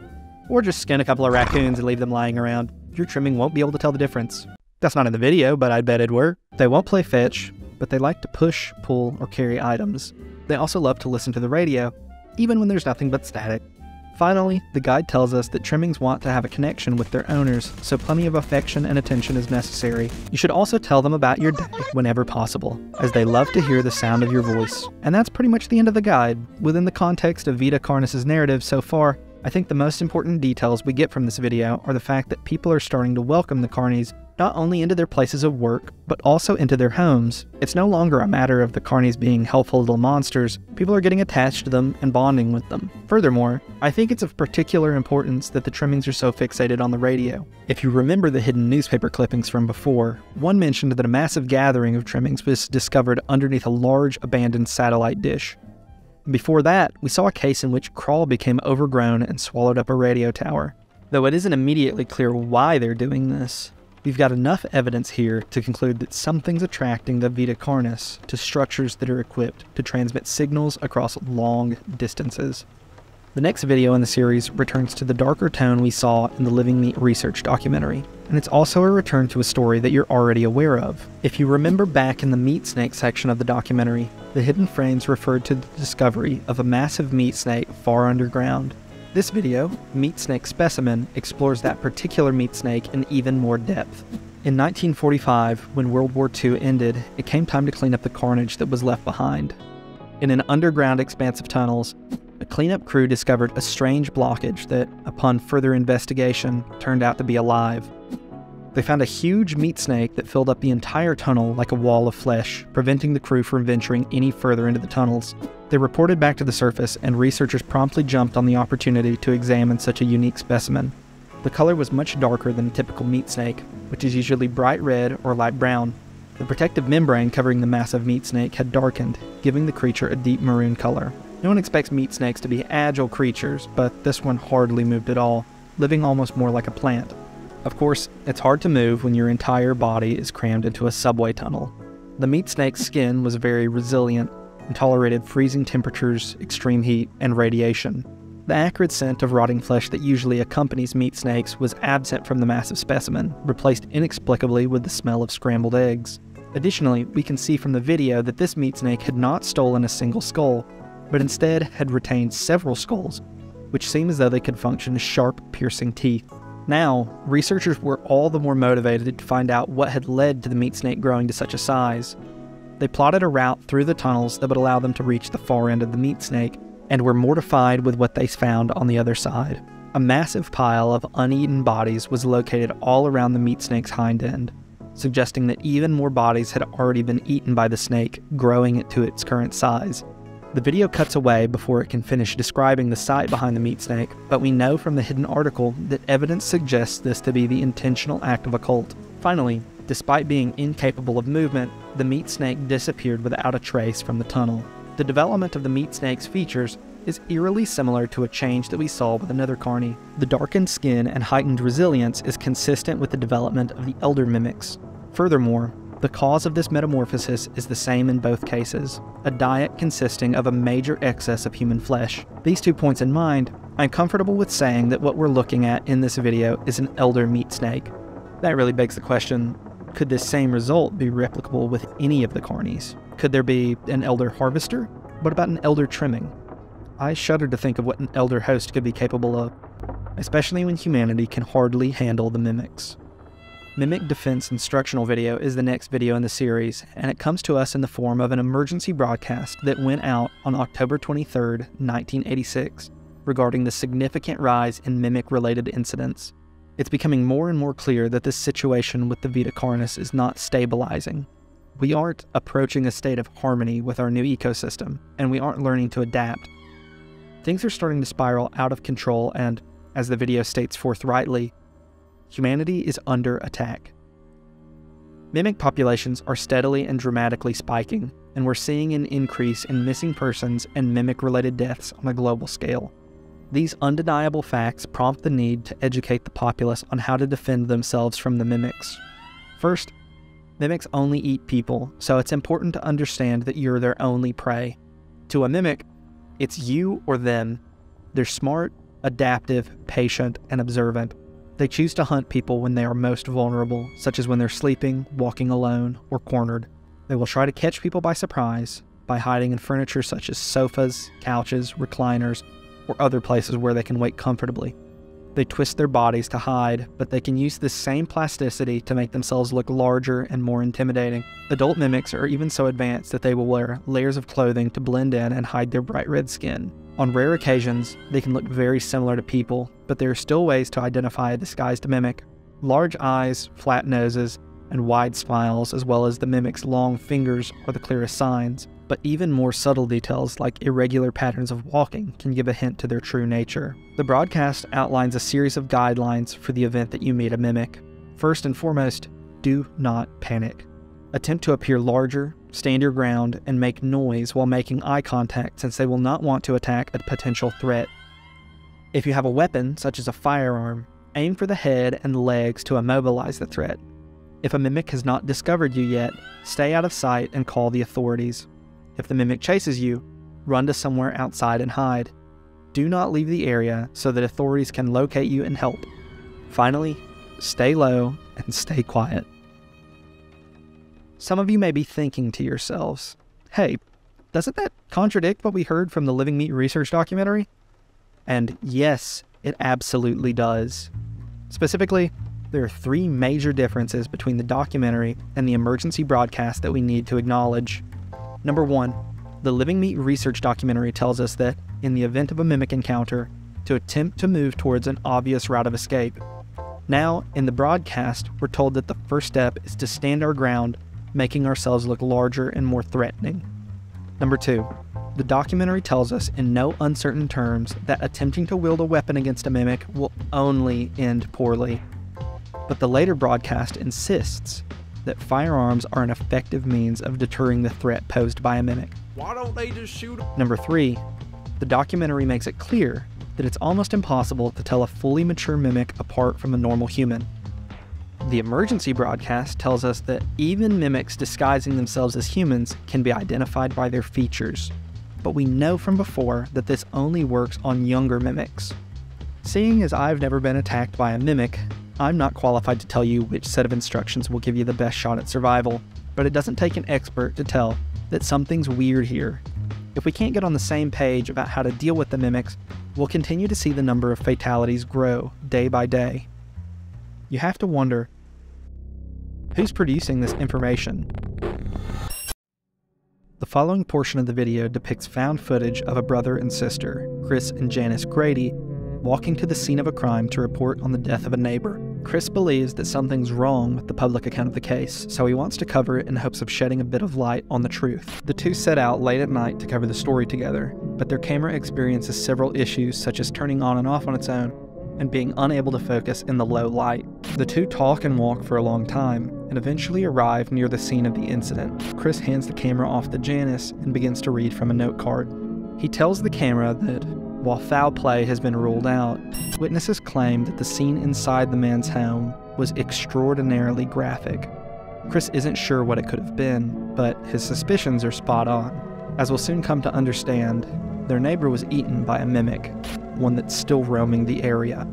Speaker 1: Or just skin a couple of raccoons and leave them lying around. Your trimming won't be able to tell the difference. That's not in the video, but I bet it were. They won't play fetch, but they like to push, pull, or carry items. They also love to listen to the radio, even when there's nothing but static. Finally, the guide tells us that trimmings want to have a connection with their owners, so plenty of affection and attention is necessary. You should also tell them about your day whenever possible, as they love to hear the sound of your voice. And that's pretty much the end of the guide. Within the context of Vita Carnis' narrative so far, I think the most important details we get from this video are the fact that people are starting to welcome the Carnies not only into their places of work, but also into their homes. It's no longer a matter of the Carnies being helpful little monsters. People are getting attached to them and bonding with them. Furthermore, I think it's of particular importance that the trimmings are so fixated on the radio. If you remember the hidden newspaper clippings from before, one mentioned that a massive gathering of trimmings was discovered underneath a large abandoned satellite dish. Before that, we saw a case in which Crawl became overgrown and swallowed up a radio tower. Though it isn't immediately clear why they're doing this, we've got enough evidence here to conclude that something's attracting the Vita Carnis to structures that are equipped to transmit signals across long distances. The next video in the series returns to the darker tone we saw in the Living Meat research documentary, and it's also a return to a story that you're already aware of. If you remember back in the meat snake section of the documentary, the hidden frames referred to the discovery of a massive meat snake far underground. This video, Meat Snake Specimen, explores that particular meat snake in even more depth. In 1945, when World War II ended, it came time to clean up the carnage that was left behind. In an underground expanse of tunnels, a cleanup crew discovered a strange blockage that, upon further investigation, turned out to be alive. They found a huge meat snake that filled up the entire tunnel like a wall of flesh, preventing the crew from venturing any further into the tunnels. They reported back to the surface, and researchers promptly jumped on the opportunity to examine such a unique specimen. The color was much darker than a typical meat snake, which is usually bright red or light brown. The protective membrane covering the massive meat snake had darkened, giving the creature a deep maroon color. No one expects meat snakes to be agile creatures, but this one hardly moved at all, living almost more like a plant. Of course, it's hard to move when your entire body is crammed into a subway tunnel. The meat snake's skin was very resilient and tolerated freezing temperatures, extreme heat, and radiation. The acrid scent of rotting flesh that usually accompanies meat snakes was absent from the massive specimen, replaced inexplicably with the smell of scrambled eggs. Additionally, we can see from the video that this meat snake had not stolen a single skull, but instead had retained several skulls, which seem as though they could function as sharp, piercing teeth. Now, researchers were all the more motivated to find out what had led to the meat snake growing to such a size. They plotted a route through the tunnels that would allow them to reach the far end of the meat snake, and were mortified with what they found on the other side. A massive pile of uneaten bodies was located all around the meat snake's hind end, suggesting that even more bodies had already been eaten by the snake, growing it to its current size. The video cuts away before it can finish describing the site behind the meat snake, but we know from the hidden article that evidence suggests this to be the intentional act of a cult. Finally, despite being incapable of movement, the meat snake disappeared without a trace from the tunnel. The development of the meat snake's features is eerily similar to a change that we saw with another carny. The darkened skin and heightened resilience is consistent with the development of the elder mimics. Furthermore, the cause of this metamorphosis is the same in both cases, a diet consisting of a major excess of human flesh. These 2 points in mind, I'm comfortable with saying that what we're looking at in this video is an elder meat snake. That really begs the question, could this same result be replicable with any of the carnies? Could there be an elder harvester? What about an elder trimming? I shudder to think of what an elder host could be capable of, especially when humanity can hardly handle the mimics. Mimic Defense Instructional Video is the next video in the series, and it comes to us in the form of an emergency broadcast that went out on October 23, 1986, regarding the significant rise in mimic-related incidents. It's becoming more and more clear that this situation with the Vita Carnis is not stabilizing. We aren't approaching a state of harmony with our new ecosystem, and we aren't learning to adapt. Things are starting to spiral out of control, and, as the video states forthrightly, humanity is under attack. Mimic populations are steadily and dramatically spiking, and we're seeing an increase in missing persons and mimic-related deaths on a global scale. These undeniable facts prompt the need to educate the populace on how to defend themselves from the mimics. First, mimics only eat people, so it's important to understand that you're their only prey. To a mimic, it's you or them. They're smart, adaptive, patient, and observant. They choose to hunt people when they are most vulnerable, such as when they're sleeping, walking alone, or cornered. They will try to catch people by surprise by hiding in furniture such as sofas, couches, recliners, or other places where they can wait comfortably. They twist their bodies to hide, but they can use this same plasticity to make themselves look larger and more intimidating. Adult mimics are even so advanced that they will wear layers of clothing to blend in and hide their bright red skin. On rare occasions, they can look very similar to people, but there are still ways to identify a disguised mimic. Large eyes, flat noses, and wide smiles, as well as the mimic's long fingers, are the clearest signs. But even more subtle details like irregular patterns of walking can give a hint to their true nature. The broadcast outlines a series of guidelines for the event that you meet a mimic. First and foremost, do not panic. Attempt to appear larger, stand your ground, and make noise while making eye contact, since they will not want to attack a potential threat. If you have a weapon, such as a firearm, aim for the head and legs to immobilize the threat. If a mimic has not discovered you yet, stay out of sight and call the authorities. If the mimic chases you, run to somewhere outside and hide. Do not leave the area so that authorities can locate you and help. Finally, stay low and stay quiet. Some of you may be thinking to yourselves, hey, doesn't that contradict what we heard from the Living Meat research documentary? And yes, it absolutely does. Specifically, there are 3 major differences between the documentary and the emergency broadcast that we need to acknowledge. Number 1, the Living Meat research documentary tells us that, in the event of a mimic encounter, to attempt to move towards an obvious route of escape. Now, in the broadcast, we're told that the first step is to stand our ground, making ourselves look larger and more threatening. Number 2, the documentary tells us in no uncertain terms that attempting to wield a weapon against a mimic will only end poorly. But the later broadcast insists that firearms are an effective means of deterring the threat posed by a mimic.
Speaker 3: Why don't they just shoot them?
Speaker 1: Number 3, The documentary makes it clear that it's almost impossible to tell a fully mature mimic apart from a normal human. The emergency broadcast tells us that even mimics disguising themselves as humans can be identified by their features, but we know from before that this only works on younger mimics. Seeing as I've never been attacked by a mimic, I'm not qualified to tell you which set of instructions will give you the best shot at survival, but it doesn't take an expert to tell that something's weird here. If we can't get on the same page about how to deal with the mimics, we'll continue to see the number of fatalities grow day by day. You have to wonder, who's producing this information? The following portion of the video depicts found footage of a brother and sister, Chris and Janice Grady, walking to the scene of a crime to report on the death of a neighbor. Chris believes that something's wrong with the public account of the case, so he wants to cover it in hopes of shedding a bit of light on the truth. The two set out late at night to cover the story together, but their camera experiences several issues such as turning on and off on its own, and being unable to focus in the low light. The two talk and walk for a long time, and eventually arrive near the scene of the incident. Chris hands the camera off to Janice and begins to read from a note card. He tells the camera that, while foul play has been ruled out, witnesses claim that the scene inside the man's home was extraordinarily graphic. Chris isn't sure what it could have been, but his suspicions are spot on. As we'll soon come to understand, their neighbor was eaten by a mimic, one that's still roaming the area.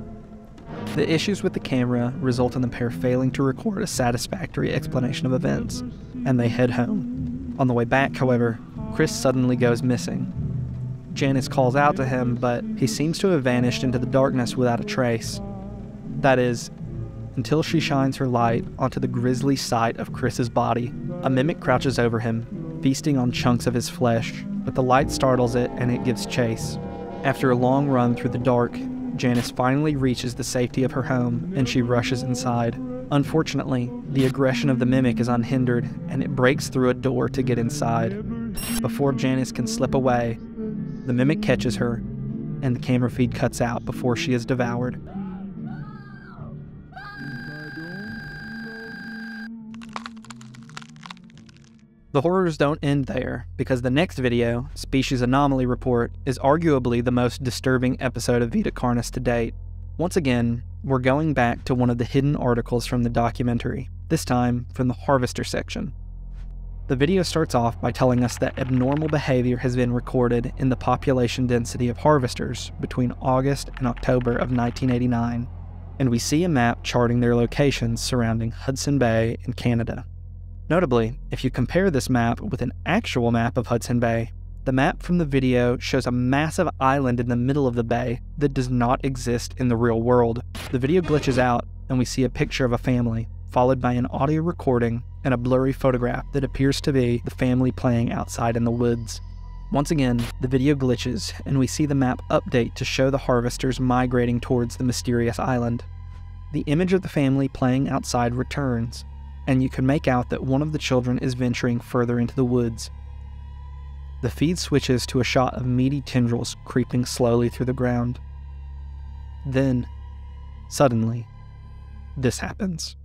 Speaker 1: The issues with the camera result in the pair failing to record a satisfactory explanation of events, and they head home. On the way back, however, Chris suddenly goes missing. Janice calls out to him, but he seems to have vanished into the darkness without a trace. That is, until she shines her light onto the grisly sight of Chris's body. A mimic crouches over him, feasting on chunks of his flesh, but the light startles it and it gives chase. After a long run through the dark, Janice finally reaches the safety of her home and she rushes inside. Unfortunately, the aggression of the mimic is unhindered and it breaks through a door to get inside. Before Janice can slip away, the mimic catches her, and the camera feed cuts out before she is devoured. The horrors don't end there, because the next video, Species Anomaly Report, is arguably the most disturbing episode of Vita Carnis to date. Once again, we're going back to one of the hidden articles from the documentary, this time from the Harvester section. The video starts off by telling us that abnormal behavior has been recorded in the population density of harvesters between August and October of 1989, and we see a map charting their locations surrounding Hudson Bay in Canada. Notably, if you compare this map with an actual map of Hudson Bay, the map from the video shows a massive island in the middle of the bay that does not exist in the real world. The video glitches out, and we see a picture of a family, followed by an audio recording and a blurry photograph that appears to be the family playing outside in the woods. Once again, the video glitches, and we see the map update to show the harvesters migrating towards the mysterious island. The image of the family playing outside returns, and you can make out that one of the children is venturing further into the woods. The feed switches to a shot of meaty tendrils creeping slowly through the ground. Then, suddenly, this happens.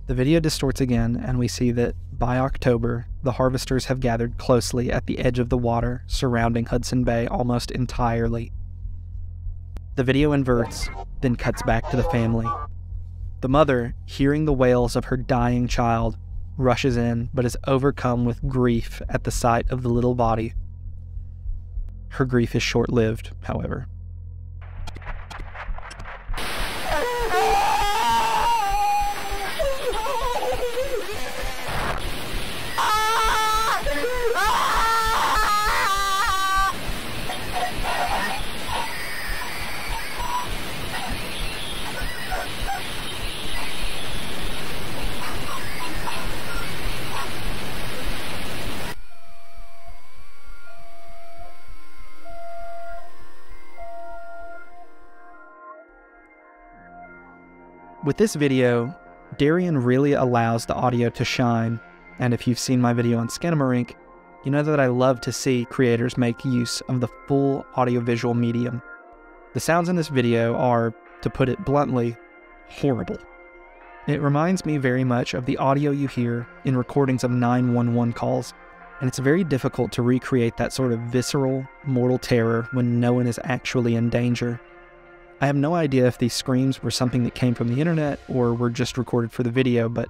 Speaker 1: The video distorts again, and we see that by October, the harvesters have gathered closely at the edge of the water surrounding Hudson Bay almost entirely. The video inverts, then cuts back to the family. The mother, hearing the wails of her dying child, rushes in but is overcome with grief at the sight of the little body. Her grief is short-lived, however. With this video, Darian really allows the audio to shine, and if you've seen my video on Skinamarink, you know that I love to see creators make use of the full audiovisual medium. The sounds in this video are, to put it bluntly, horrible. It reminds me very much of the audio you hear in recordings of 911 calls, and it's very difficult to recreate that sort of visceral, mortal terror when no one is actually in danger. I have no idea if these screams were something that came from the internet or were just recorded for the video, but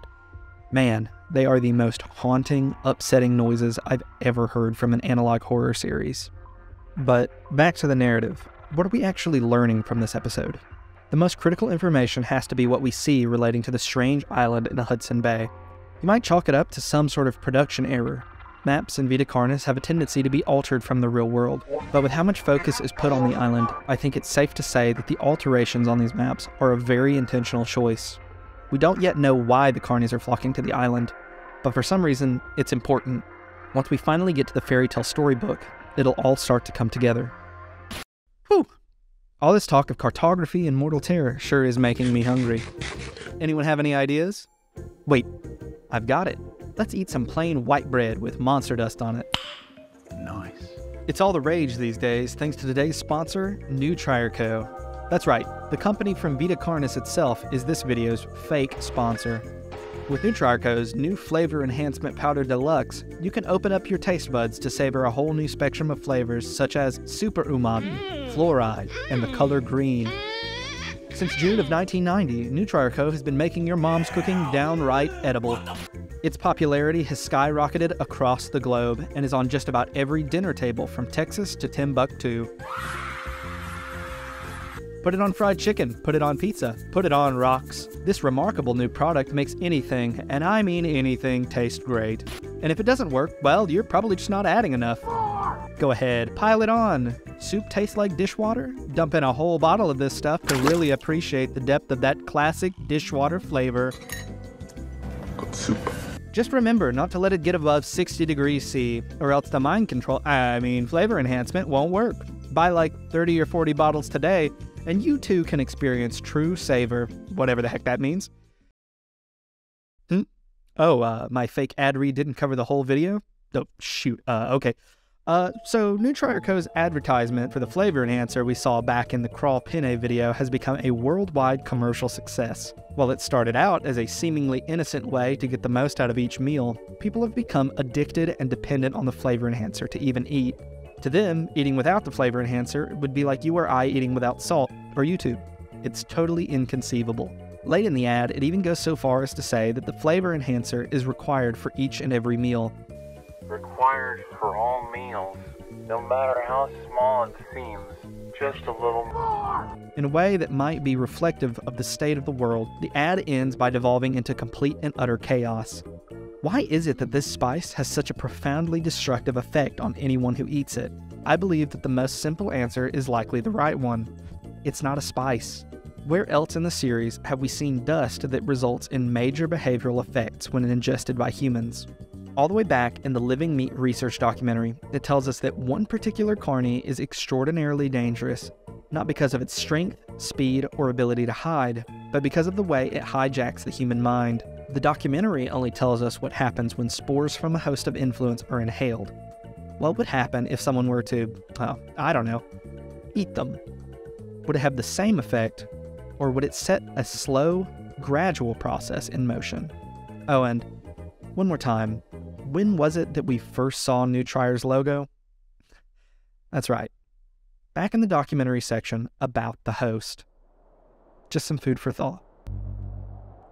Speaker 1: man, they are the most haunting, upsetting noises I've ever heard from an analog horror series. But back to the narrative. What are we actually learning from this episode? The most critical information has to be what we see relating to the strange island in the Hudson Bay. You might chalk it up to some sort of production error. Maps in Vita Carnis have a tendency to be altered from the real world, but with how much focus is put on the island, I think it's safe to say that the alterations on these maps are a very intentional choice. We don't yet know why the Carnis are flocking to the island, but for some reason, it's important. Once we finally get to the fairy tale storybook, it'll all start to come together. Whew! All this talk of cartography and mortal terror sure is making me hungry. Anyone have any ideas? Wait, I've got it. Let's eat some plain white bread with monster dust on it.
Speaker 2: Nice.
Speaker 1: It's all the rage these days, thanks to today's sponsor, NutrireCo. That's right, the company from Vita Carnis itself is this video's fake sponsor. With NutrireCo's new Flavor Enhancement Powder Deluxe, you can open up your taste buds to savor a whole new spectrum of flavors such as Super Umami, Fluoride, and the color green. Since June of 1990, NutrireCo has been making your mom's cooking downright edible. Its popularity has skyrocketed across the globe and is on just about every dinner table from Texas to Timbuktu. Put it on fried chicken, put it on pizza, put it on rocks. This remarkable new product makes anything, and I mean anything, taste great. And if it doesn't work, well, you're probably just not adding enough. Go ahead, pile it on. Soup tastes like dishwater? Dump in a whole bottle of this stuff to really appreciate the depth of that classic dishwater flavor.
Speaker 2: Good soup.
Speaker 1: Just remember not to let it get above 60 degrees C, or else the flavor enhancement won't work. Buy like 30 or 40 bottles today, and you too can experience true savor, whatever the heck that means. My fake ad read didn't cover the whole video? Oh, shoot, okay. So NutrireCo's advertisement for the flavor enhancer we saw back in the Crawl Penne video has become a worldwide commercial success. While it started out as a seemingly innocent way to get the most out of each meal, people have become addicted and dependent on the flavor enhancer to even eat. To them, eating without the flavor enhancer would be like you or I eating without salt or YouTube. It's totally inconceivable. Late in the ad, it even goes so far as to say that the flavor enhancer is required for each and every meal.
Speaker 3: Required for all meals, no matter how small it seems, just a little more.
Speaker 1: In a way that might be reflective of the state of the world, the ad ends by devolving into complete and utter chaos. Why is it that this spice has such a profoundly destructive effect on anyone who eats it? I believe that the most simple answer is likely the right one. It's not a spice. Where else in the series have we seen dust that results in major behavioral effects when ingested by humans? All the way back in the Living Meat research documentary, it tells us that one particular carny is extraordinarily dangerous, not because of its strength, speed, or ability to hide, but because of the way it hijacks the human mind. The documentary only tells us what happens when spores from a host of influence are inhaled. What would happen if someone were to, eat them? Would it have the same effect, or would it set a slow, gradual process in motion? Oh, and one more time, when was it that we first saw Nutrire's logo? That's right, back in the documentary section about the host. Just some food for thought.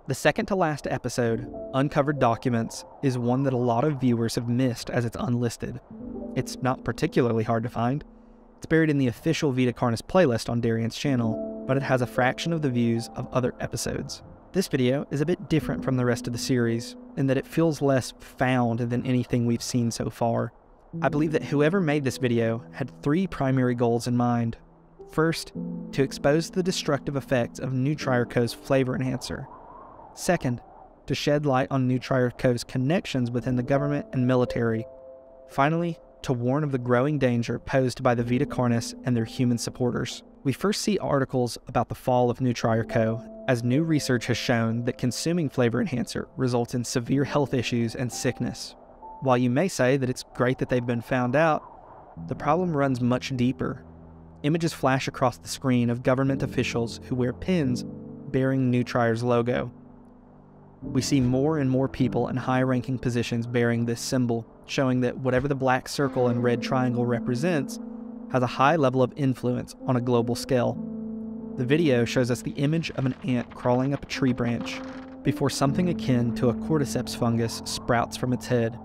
Speaker 1: The second to last episode, Uncovered Documents, is one that a lot of viewers have missed as it's unlisted. It's not particularly hard to find. It's buried in the official Vita Carnis playlist on Darian's channel, but it has a fraction of the views of other episodes. This video is a bit different from the rest of the series, in that it feels less found than anything we've seen so far. I believe that whoever made this video had three primary goals in mind. First, to expose the destructive effects of NutrireCo's flavor enhancer. Second, to shed light on NutrireCo's connections within the government and military. Finally, to warn of the growing danger posed by the Vita Carnis and their human supporters. We first see articles about the fall of NutrireCo as new research has shown that consuming flavor enhancer results in severe health issues and sickness. While you may say that it's great that they've been found out, the problem runs much deeper. Images flash across the screen of government officials who wear pins bearing Nutrir's logo. We see more and more people in high-ranking positions bearing this symbol, showing that whatever the black circle and red triangle represents has a high level of influence on a global scale. The video shows us the image of an ant crawling up a tree branch before something akin to a cordyceps fungus sprouts from its head.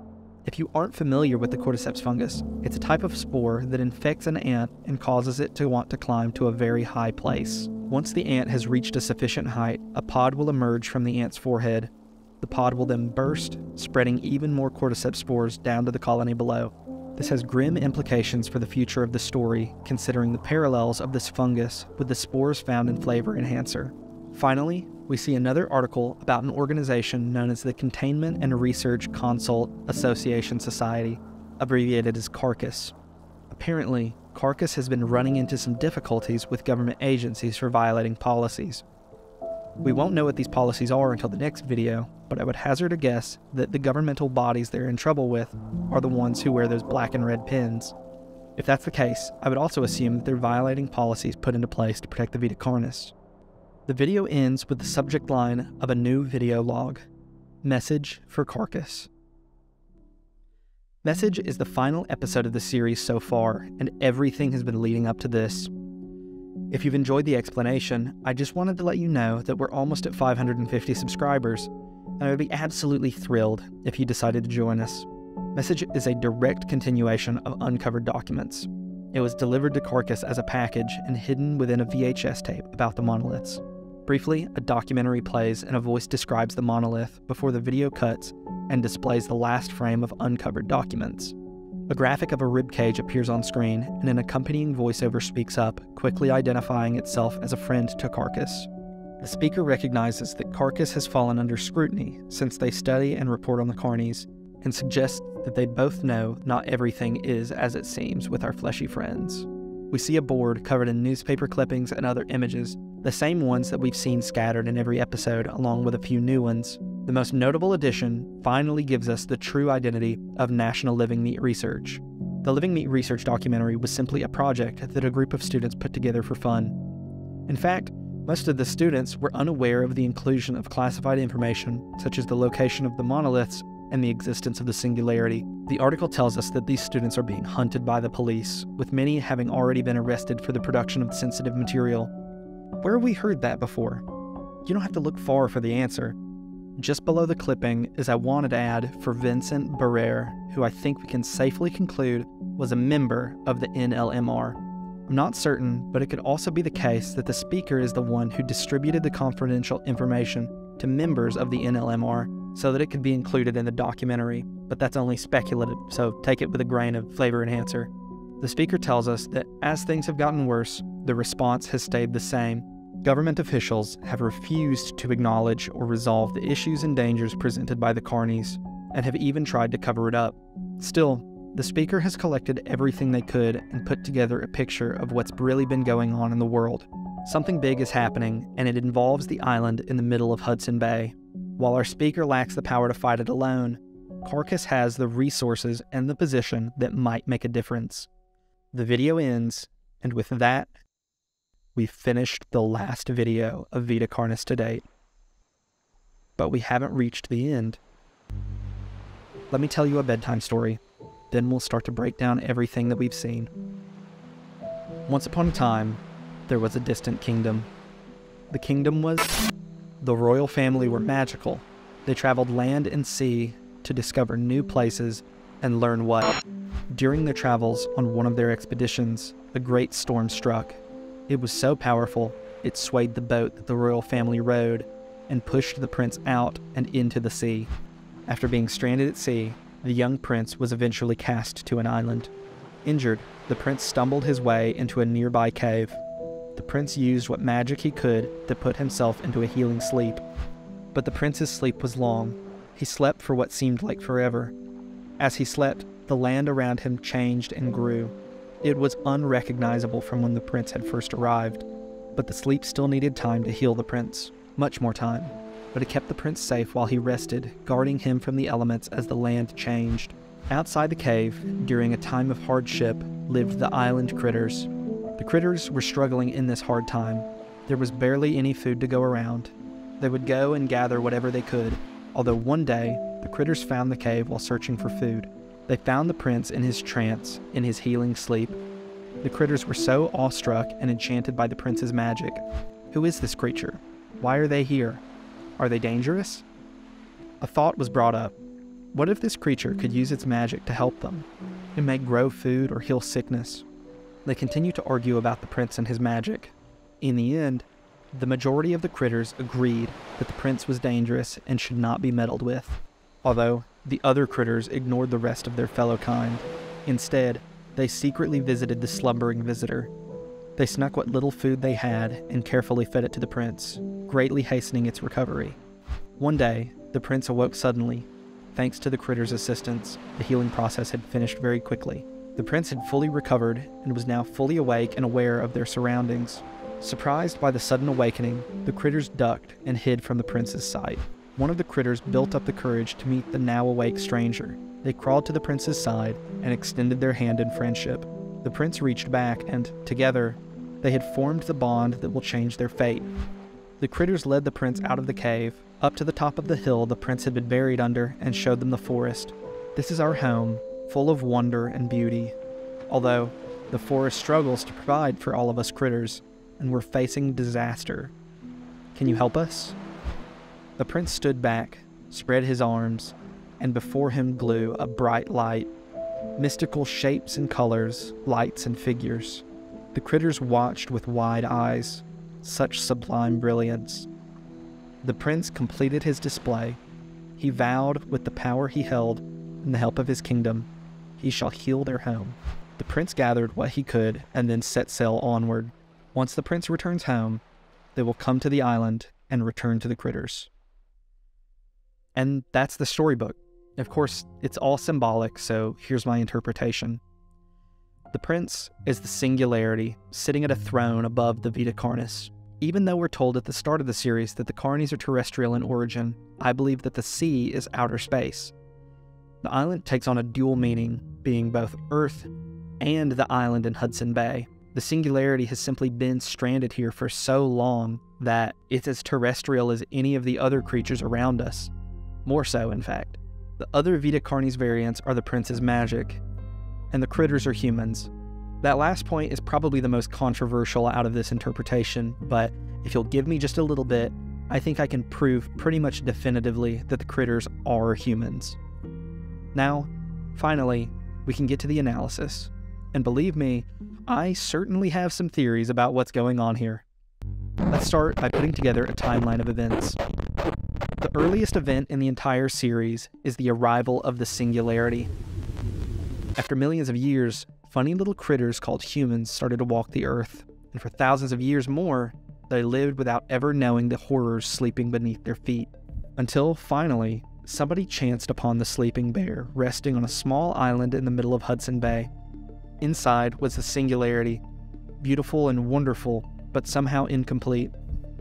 Speaker 1: If you aren't familiar with the cordyceps fungus, it's a type of spore that infects an ant and causes it to want to climb to a very high place. Once the ant has reached a sufficient height, a pod will emerge from the ant's forehead. The pod will then burst, spreading even more cordyceps spores down to the colony below. This has grim implications for the future of the story, considering the parallels of this fungus with the spores found in flavor enhancer. Finally, we see another article about an organization known as the Containment and Research Consult Association Society, abbreviated as Carcass. Apparently, Carcass has been running into some difficulties with government agencies for violating policies. We won't know what these policies are until the next video, but I would hazard a guess that the governmental bodies they're in trouble with are the ones who wear those black and red pins. If that's the case, I would also assume that they're violating policies put into place to protect the Vita Carnis. The video ends with the subject line of a new video log: Message for Carcass. Message is the final episode of the series so far, and everything has been leading up to this. If you've enjoyed the explanation, I just wanted to let you know that we're almost at 550 subscribers, and I would be absolutely thrilled if you decided to join us. Message is a direct continuation of Uncovered Documents. It was delivered to Carcass as a package and hidden within a VHS tape about the Monoliths. Briefly, a documentary plays and a voice describes the monolith before the video cuts and displays the last frame of Uncovered Documents. A graphic of a ribcage appears on screen, and an accompanying voiceover speaks up, quickly identifying itself as a friend to Carcass. The speaker recognizes that Carcass has fallen under scrutiny since they study and report on the Carnies, and suggests that they both know not everything is as it seems with our fleshy friends. We see a board covered in newspaper clippings and other images, the same ones that we've seen scattered in every episode, along with a few new ones. The most notable addition finally gives us the true identity of National Living Meat Research. The Living Meat Research documentary was simply a project that a group of students put together for fun. In fact, most of the students were unaware of the inclusion of classified information, such as the location of the monoliths and the existence of the singularity. The article tells us that these students are being hunted by the police, with many having already been arrested for the production of sensitive material. Where have we heard that before? You don't have to look far for the answer. Just below the clipping is a wanted ad for Vincent Barrère, who I think we can safely conclude was a member of the NLMR. I'm not certain, but it could also be the case that the speaker is the one who distributed the confidential information to members of the NLMR so that it could be included in the documentary, but that's only speculative, so take it with a grain of flavor enhancer. The speaker tells us that as things have gotten worse, the response has stayed the same. Government officials have refused to acknowledge or resolve the issues and dangers presented by the Carnies, and have even tried to cover it up. Still, the speaker has collected everything they could and put together a picture of what's really been going on in the world. Something big is happening, and it involves the island in the middle of Hudson Bay. While our speaker lacks the power to fight it alone, Carcass has the resources and the position that might make a difference. The video ends, and with that, we've finished the last video of Vita Carnis to date. But we haven't reached the end. Let me tell you a bedtime story, then we'll start to break down everything that we've seen. Once upon a time, there was a distant kingdom. The kingdom was... The royal family were magical. They traveled land and sea to discover new places and learn what. During their travels on one of their expeditions, a great storm struck. It was so powerful, it swayed the boat that the royal family rowed and pushed the prince out and into the sea. After being stranded at sea, the young prince was eventually cast to an island. Injured, the prince stumbled his way into a nearby cave. The prince used what magic he could to put himself into a healing sleep. But the prince's sleep was long. He slept for what seemed like forever. As he slept, the land around him changed and grew. It was unrecognizable from when the prince had first arrived, but the sleep still needed time to heal the prince. much more time, but it kept the prince safe while he rested, guarding him from the elements as the land changed. Outside the cave, during a time of hardship, lived the island critters. The critters were struggling in this hard time. There was barely any food to go around. They would go and gather whatever they could, although one day, the critters found the cave while searching for food. They found the prince in his trance, in his healing sleep. The critters were so awestruck and enchanted by the prince's magic. Who is this creature? Why are they here? Are they dangerous? A thought was brought up. What if this creature could use its magic to help them? It may grow food or heal sickness. They continued to argue about the prince and his magic. In the end, the majority of the critters agreed that the prince was dangerous and should not be meddled with, although the other critters ignored the rest of their fellow kind. Instead, they secretly visited the slumbering visitor. They snuck what little food they had and carefully fed it to the prince, greatly hastening its recovery. One day, the prince awoke suddenly. Thanks to the critters' assistance, the healing process had finished very quickly. The prince had fully recovered and was now fully awake and aware of their surroundings. Surprised by the sudden awakening, the critters ducked and hid from the prince's sight. One of the critters built up the courage to meet the now awake stranger. They crawled to the prince's side and extended their hand in friendship. The prince reached back and, together, they had formed the bond that will change their fate. The critters led the prince out of the cave, up to the top of the hill the prince had been buried under, and showed them the forest. This is our home, full of wonder and beauty. Although, the forest struggles to provide for all of us critters, and we're facing disaster. Can you help us? The prince stood back, spread his arms, and before him glowed a bright light. Mystical shapes and colors, lights and figures. The critters watched with wide eyes. Such sublime brilliance. The prince completed his display. He vowed with the power he held and the help of his kingdom, he shall heal their home. The prince gathered what he could and then set sail onward. Once the prince returns home, they will come to the island and return to the critters. And that's the storybook. Of course, it's all symbolic, so here's my interpretation. The prince is the singularity, sitting at a throne above the Vita Carnis. Even though we're told at the start of the series that the Carnis are terrestrial in origin, I believe that the sea is outer space. The island takes on a dual meaning, being both Earth and the island in Hudson Bay. The singularity has simply been stranded here for so long that it's as terrestrial as any of the other creatures around us. More so, in fact. The other Vita Carnis variants are the prince's magic, and the critters are humans. That last point is probably the most controversial out of this interpretation, but if you'll give me just a little bit, I think I can prove pretty much definitively that the critters are humans. Now, finally, we can get to the analysis. And believe me, I certainly have some theories about what's going on here. Let's start by putting together a timeline of events. The earliest event in the entire series is the arrival of the singularity. After millions of years, funny little critters called humans started to walk the earth, and for thousands of years more, they lived without ever knowing the horrors sleeping beneath their feet. Until, finally, somebody chanced upon the sleeping bear resting on a small island in the middle of Hudson Bay. Inside was the singularity, beautiful and wonderful, but somehow incomplete.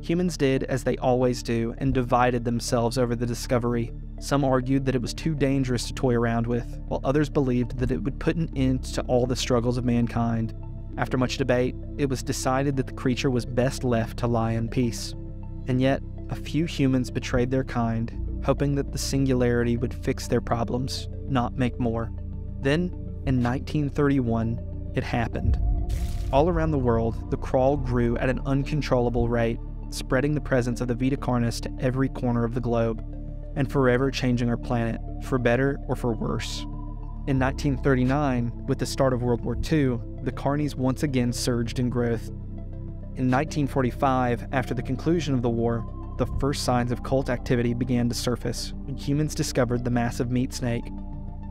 Speaker 1: Humans did as they always do and divided themselves over the discovery. Some argued that it was too dangerous to toy around with, while others believed that it would put an end to all the struggles of mankind. After much debate, it was decided that the creature was best left to lie in peace. And yet, a few humans betrayed their kind, hoping that the singularity would fix their problems, not make more. Then, in 1931, it happened. All around the world, the crawl grew at an uncontrollable rate, spreading the presence of the Vita Carnis to every corner of the globe, and forever changing our planet, for better or for worse. In 1939, with the start of World War II, the Carnis once again surged in growth. In 1945, after the conclusion of the war, the first signs of cult activity began to surface when humans discovered the massive meat snake.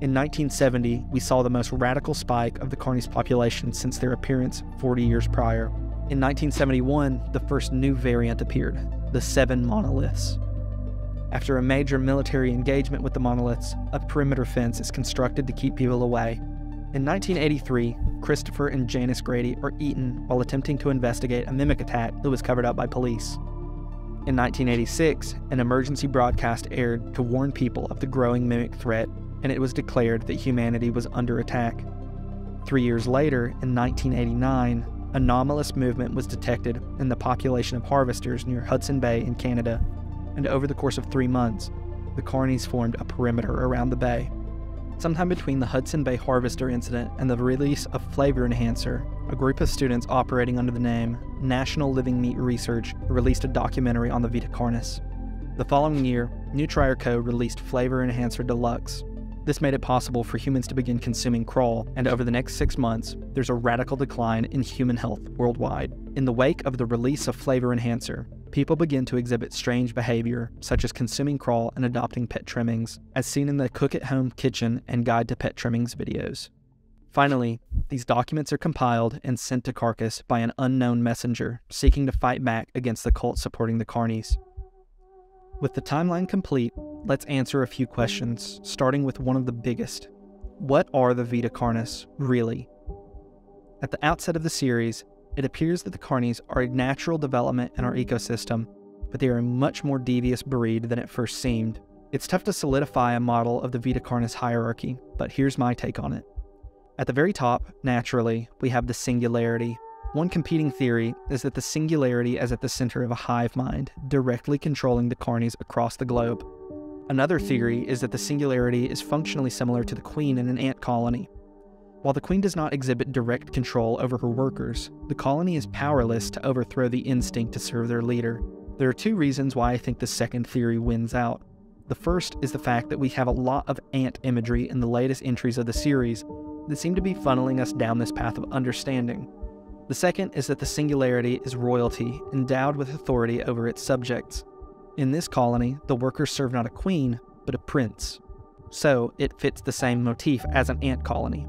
Speaker 1: In 1970, we saw the most radical spike of the Carnis population since their appearance 40 years prior. In 1971, the first new variant appeared, the 7 Monoliths. After a major military engagement with the Monoliths, a perimeter fence is constructed to keep people away. In 1983, Christopher and Janice Grady are eaten while attempting to investigate a mimic attack that was covered up by police. In 1986, an emergency broadcast aired to warn people of the growing mimic threat, and it was declared that humanity was under attack. 3 years later, in 1989, anomalous movement was detected in the population of harvesters near Hudson Bay in Canada, and over the course of 3 months, the Carnies formed a perimeter around the bay. Sometime between the Hudson Bay harvester incident and the release of Flavor Enhancer, a group of students operating under the name National Living Meat Research released a documentary on the Vita Carnis. The following year, NutriCo released Flavor Enhancer Deluxe. This made it possible for humans to begin consuming crawl, and over the next 6 months, there's a radical decline in human health worldwide. In the wake of the release of Flavor Enhancer, people begin to exhibit strange behavior, such as consuming crawl and adopting pet trimmings, as seen in the Cook at Home Kitchen and Guide to Pet Trimmings videos. Finally, these documents are compiled and sent to Carcass by an unknown messenger seeking to fight back against the cult supporting the Carnies. With the timeline complete, let's answer a few questions, starting with one of the biggest. What are the Vita Carnis, really? At the outset of the series, it appears that the Carnies are a natural development in our ecosystem, but they are a much more devious breed than it first seemed. It's tough to solidify a model of the Vita Carnis hierarchy, but here's my take on it. At the very top, naturally, we have the singularity. One competing theory is that the singularity is at the center of a hive mind, directly controlling the Carnies across the globe. Another theory is that the singularity is functionally similar to the queen in an ant colony. While the queen does not exhibit direct control over her workers, the colony is powerless to overthrow the instinct to serve their leader. There are 2 reasons why I think the second theory wins out. The first is the fact that we have a lot of ant imagery in the latest entries of the series that seem to be funneling us down this path of understanding. The second is that the singularity is royalty, endowed with authority over its subjects. In this colony, the workers serve not a queen, but a prince. So, it fits the same motif as an ant colony.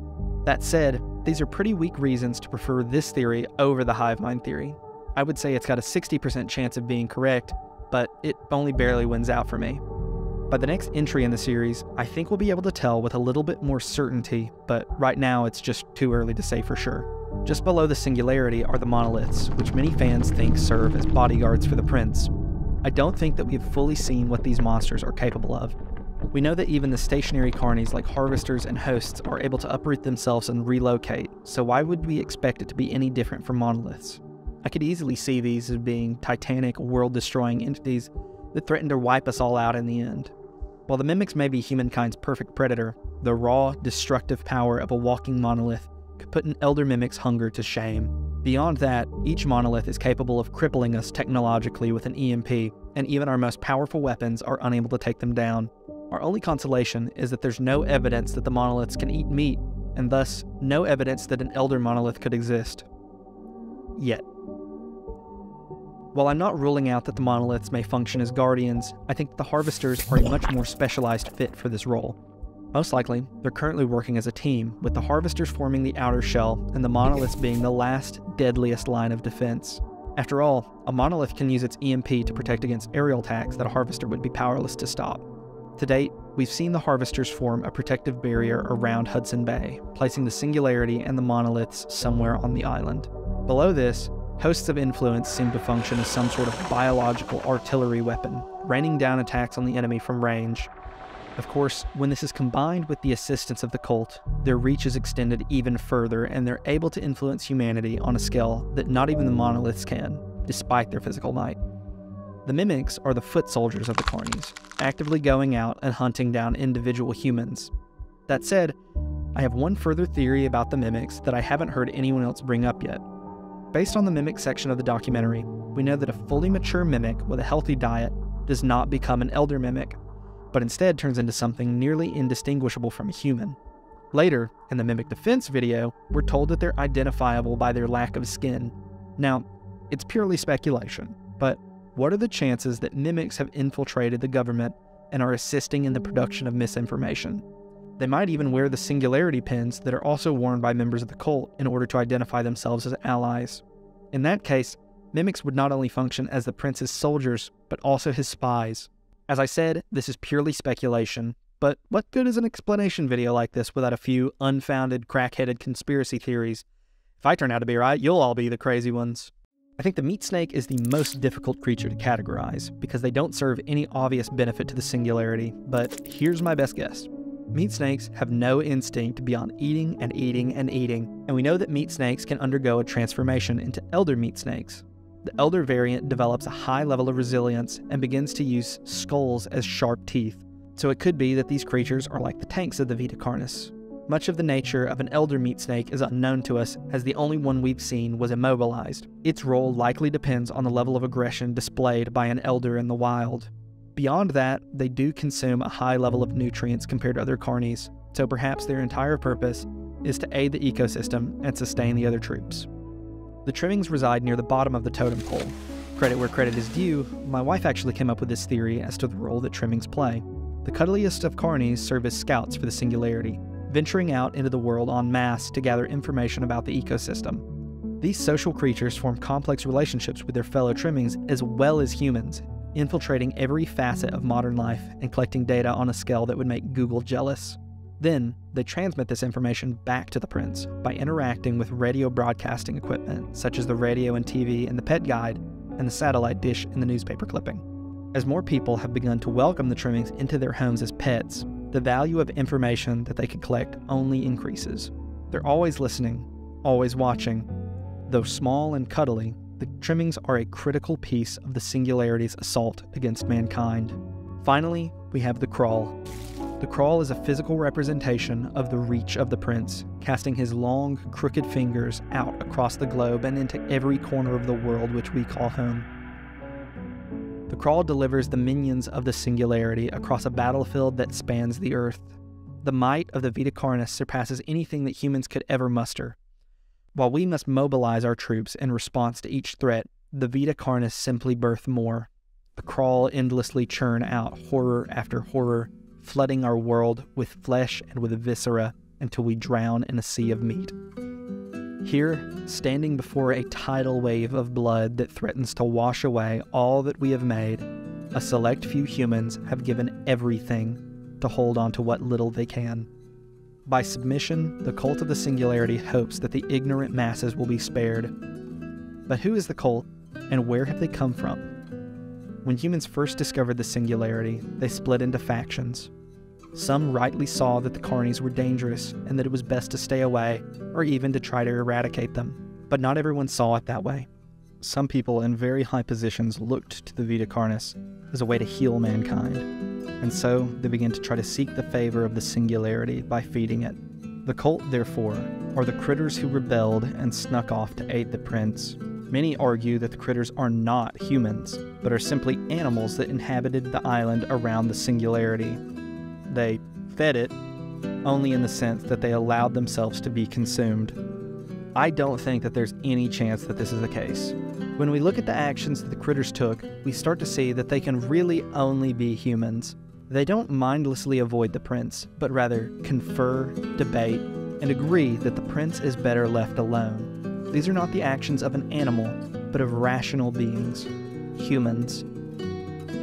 Speaker 1: That said, these are pretty weak reasons to prefer this theory over the hive mind theory. I would say it's got a 60% chance of being correct, but it only barely wins out for me. By the next entry in the series, I think we'll be able to tell with a little bit more certainty, but right now it's just too early to say for sure. Just below the singularity are the Monoliths, which many fans think serve as bodyguards for the prince. I don't think that we've fully seen what these monsters are capable of. We know that even the stationary Carnies like harvesters and hosts are able to uproot themselves and relocate, so why would we expect it to be any different from Monoliths? I could easily see these as being titanic, world-destroying entities that threaten to wipe us all out in the end. While the mimics may be humankind's perfect predator, the raw, destructive power of a walking monolith could put an elder mimic's hunger to shame. Beyond that, each monolith is capable of crippling us technologically with an EMP, and even our most powerful weapons are unable to take them down. Our only consolation is that there's no evidence that the monoliths can eat meat, and thus no evidence that an elder monolith could exist. Yet. While I'm not ruling out that the monoliths may function as guardians, I think the harvesters are a much more specialized fit for this role. Most likely, they're currently working as a team, with the harvesters forming the outer shell and the monoliths being the last, deadliest line of defense. After all, a monolith can use its EMP to protect against aerial attacks that a harvester would be powerless to stop. To date, we've seen the harvesters form a protective barrier around Hudson Bay, placing the singularity and the monoliths somewhere on the island. Below this, hosts of influence seem to function as some sort of biological artillery weapon, raining down attacks on the enemy from range. Of course, when this is combined with the assistance of the cult, their reach is extended even further and they're able to influence humanity on a scale that not even the monoliths can, despite their physical might. The mimics are the foot soldiers of the Carnies, actively going out and hunting down individual humans. That said, I have one further theory about the mimics that I haven't heard anyone else bring up yet. Based on the mimic section of the documentary, we know that a fully mature mimic with a healthy diet does not become an elder mimic, but instead turns into something nearly indistinguishable from a human. Later, in the Mimic Defense video, we're told that they're identifiable by their lack of skin. Now, it's purely speculation, but what are the chances that mimics have infiltrated the government and are assisting in the production of misinformation? They might even wear the singularity pins that are also worn by members of the cult in order to identify themselves as allies. In that case, mimics would not only function as the prince's soldiers, but also his spies. As I said, this is purely speculation, but what good is an explanation video like this without a few unfounded, crack-headed conspiracy theories? If I turn out to be right, you'll all be the crazy ones. I think the meat snake is the most difficult creature to categorize because they don't serve any obvious benefit to the singularity, but here's my best guess. Meat snakes have no instinct beyond eating and eating and eating, and we know that meat snakes can undergo a transformation into elder meat snakes. The elder variant develops a high level of resilience and begins to use skulls as sharp teeth, so it could be that these creatures are like the tanks of the Vita Carnis. Much of the nature of an elder meat snake is unknown to us, as the only one we've seen was immobilized. Its role likely depends on the level of aggression displayed by an elder in the wild. Beyond that, they do consume a high level of nutrients compared to other carnies, so perhaps their entire purpose is to aid the ecosystem and sustain the other troops. The trimmings reside near the bottom of the totem pole. Credit where credit is due, my wife actually came up with this theory as to the role that trimmings play. The cuddliest of carnies serve as scouts for the singularity, venturing out into the world en masse to gather information about the ecosystem. These social creatures form complex relationships with their fellow trimmings as well as humans, infiltrating every facet of modern life and collecting data on a scale that would make Google jealous. Then, they transmit this information back to the prince by interacting with radio broadcasting equipment such as the radio and TV in the pet guide and the satellite dish in the newspaper clipping. As more people have begun to welcome the trimmings into their homes as pets, the value of information that they can collect only increases. They're always listening, always watching. Though small and cuddly, the trimmings are a critical piece of the singularity's assault against mankind. Finally, we have the crawl. The crawl is a physical representation of the reach of the prince, casting his long, crooked fingers out across the globe and into every corner of the world which we call home. The crawl delivers the minions of the singularity across a battlefield that spans the earth. The might of the Vita Carnis surpasses anything that humans could ever muster. While we must mobilize our troops in response to each threat, the Vita Carnis simply birth more. The crawl endlessly churn out horror after horror, flooding our world with flesh and with viscera until we drown in a sea of meat. Here, standing before a tidal wave of blood that threatens to wash away all that we have made, a select few humans have given everything to hold on to what little they can. By submission, the cult of the singularity hopes that the ignorant masses will be spared. But who is the cult, and where have they come from? When humans first discovered the singularity, they split into factions. Some rightly saw that the carnies were dangerous and that it was best to stay away or even to try to eradicate them. But not everyone saw it that way. Some people in very high positions looked to the Vita Carnis as a way to heal mankind, and so they began to try to seek the favor of the singularity by feeding it. The cult, therefore, are the critters who rebelled and snuck off to aid the prince. Many argue that the critters are not humans, but are simply animals that inhabited the island around the singularity. They fed it, only in the sense that they allowed themselves to be consumed. I don't think that there's any chance that this is the case. When we look at the actions that the critters took, we start to see that they can really only be humans. They don't mindlessly avoid the prince, but rather confer, debate, and agree that the prince is better left alone. These are not the actions of an animal, but of rational beings, humans.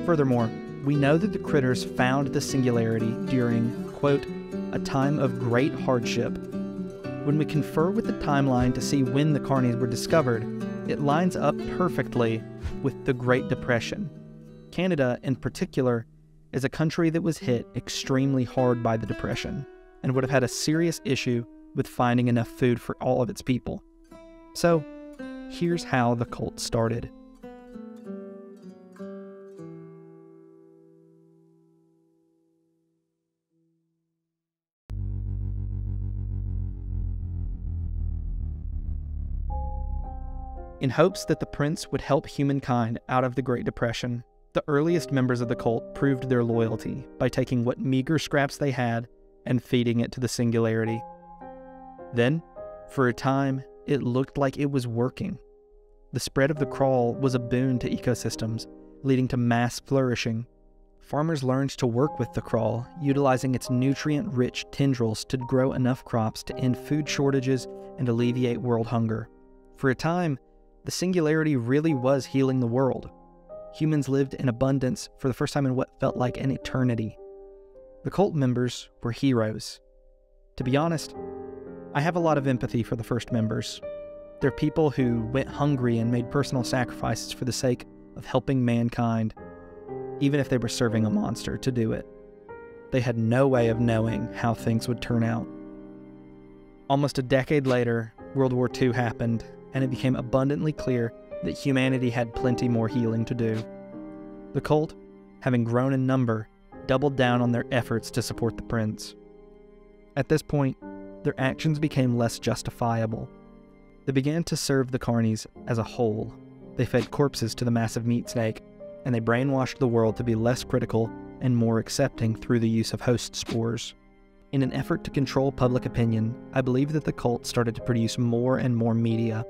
Speaker 1: Furthermore, we know that the critters found the singularity during, quote, a time of great hardship. When we confer with the timeline to see when the carnies were discovered, it lines up perfectly with the Great Depression. Canada, in particular, is a country that was hit extremely hard by the Depression and would have had a serious issue with finding enough food for all of its people. So, here's how the cult started. In hopes that the prince would help humankind out of the Great Depression, the earliest members of the cult proved their loyalty by taking what meager scraps they had and feeding it to the singularity. Then, for a time, it looked like it was working. The spread of the crawl was a boon to ecosystems, leading to mass flourishing. Farmers learned to work with the crawl, utilizing its nutrient-rich tendrils to grow enough crops to end food shortages and alleviate world hunger. For a time, the singularity really was healing the world. Humans lived in abundance for the first time in what felt like an eternity. The cult members were heroes. To be honest, I have a lot of empathy for the first members. They're people who went hungry and made personal sacrifices for the sake of helping mankind, even if they were serving a monster to do it. They had no way of knowing how things would turn out. Almost a decade later, World War II happened, and it became abundantly clear that humanity had plenty more healing to do. The cult, having grown in number, doubled down on their efforts to support the prince. At this point, their actions became less justifiable. They began to serve the Carnies as a whole. They fed corpses to the massive meat snake, and they brainwashed the world to be less critical and more accepting through the use of host spores. In an effort to control public opinion, I believe that the cult started to produce more and more media.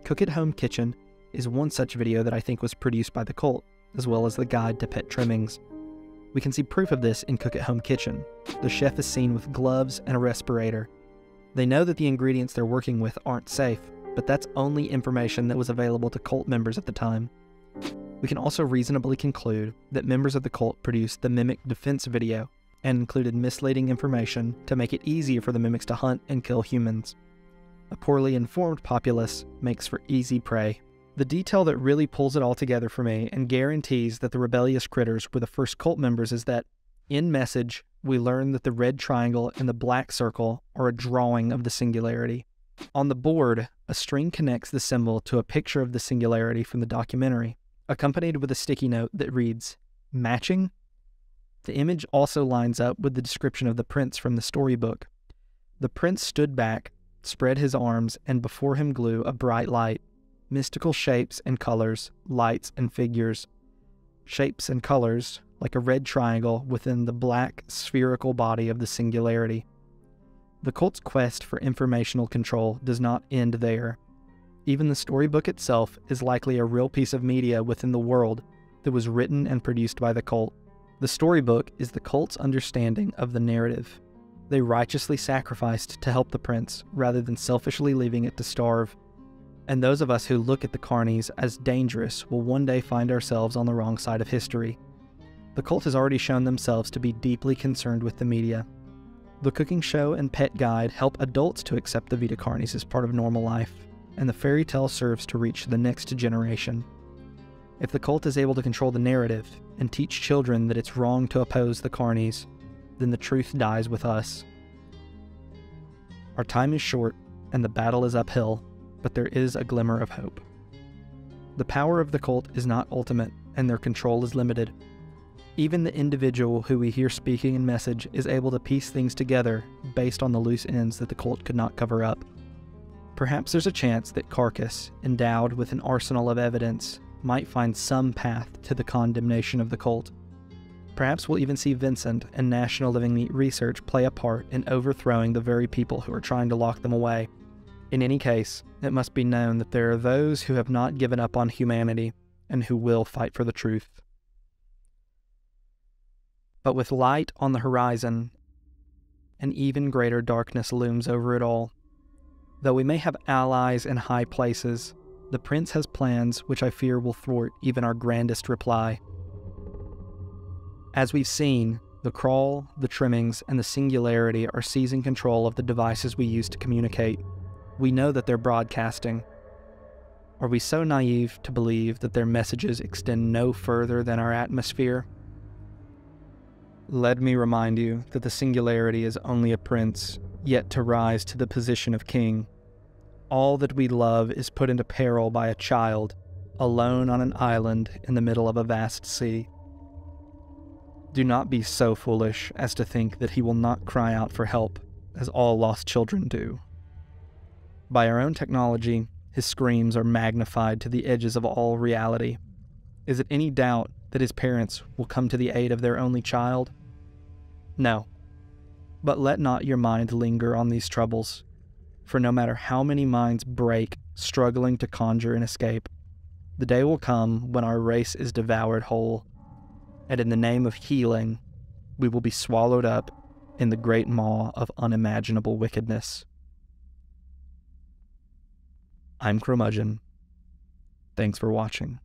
Speaker 1: Cook at Home Kitchen is one such video that I think was produced by the cult, as well as the Guide to Pet Trimmings. We can see proof of this in Cook at Home Kitchen. The chef is seen with gloves and a respirator. They know that the ingredients they're working with aren't safe, but that's only information that was available to cult members at the time. We can also reasonably conclude that members of the cult produced the mimic defense video and included misleading information to make it easier for the mimics to hunt and kill humans. A poorly informed populace makes for easy prey. The detail that really pulls it all together for me and guarantees that the rebellious critters were the first cult members is that, in message, we learn that the red triangle and the black circle are a drawing of the singularity. On the board, a string connects the symbol to a picture of the singularity from the documentary, accompanied with a sticky note that reads, "Matching?" The image also lines up with the description of the prince from the storybook. The prince stood back, spread his arms, and before him glowed a bright light. Mystical shapes and colors, lights and figures. Shapes and colors, like a red triangle within the black, spherical body of the singularity. The cult's quest for informational control does not end there. Even the storybook itself is likely a real piece of media within the world that was written and produced by the cult. The storybook is the cult's understanding of the narrative. They righteously sacrificed to help the prince, rather than selfishly leaving it to starve. And those of us who look at the Carnies as dangerous will one day find ourselves on the wrong side of history. The cult has already shown themselves to be deeply concerned with the media. The cooking show and pet guide help adults to accept the Vita Carnis as part of normal life, and the fairy tale serves to reach the next generation. If the cult is able to control the narrative and teach children that it's wrong to oppose the Carnies, then the truth dies with us. Our time is short, and the battle is uphill, but there is a glimmer of hope. The power of the cult is not ultimate, and their control is limited. Even the individual who we hear speaking in message is able to piece things together based on the loose ends that the cult could not cover up. Perhaps there's a chance that Carcass, endowed with an arsenal of evidence, might find some path to the condemnation of the cult. Perhaps we'll even see Vincent and National Living Meat Research play a part in overthrowing the very people who are trying to lock them away. In any case, it must be known that there are those who have not given up on humanity and who will fight for the truth. But with light on the horizon, an even greater darkness looms over it all. Though we may have allies in high places, the prince has plans which I fear will thwart even our grandest reply. As we've seen, the crawl, the trimmings, and the singularity are seizing control of the devices we use to communicate. We know that they're broadcasting. Are we so naive to believe that their messages extend no further than our atmosphere? Let me remind you that the singularity is only a prince, yet to rise to the position of king. All that we love is put into peril by a child, alone on an island in the middle of a vast sea. Do not be so foolish as to think that he will not cry out for help, as all lost children do. By our own technology, his screams are magnified to the edges of all reality. Is it any doubt that his parents will come to the aid of their only child? No. But let not your mind linger on these troubles, for no matter how many minds break struggling to conjure an escape, the day will come when our race is devoured whole, and in the name of healing, we will be swallowed up in the great maw of unimaginable wickedness. I'm Curmudgeon. Thanks for watching.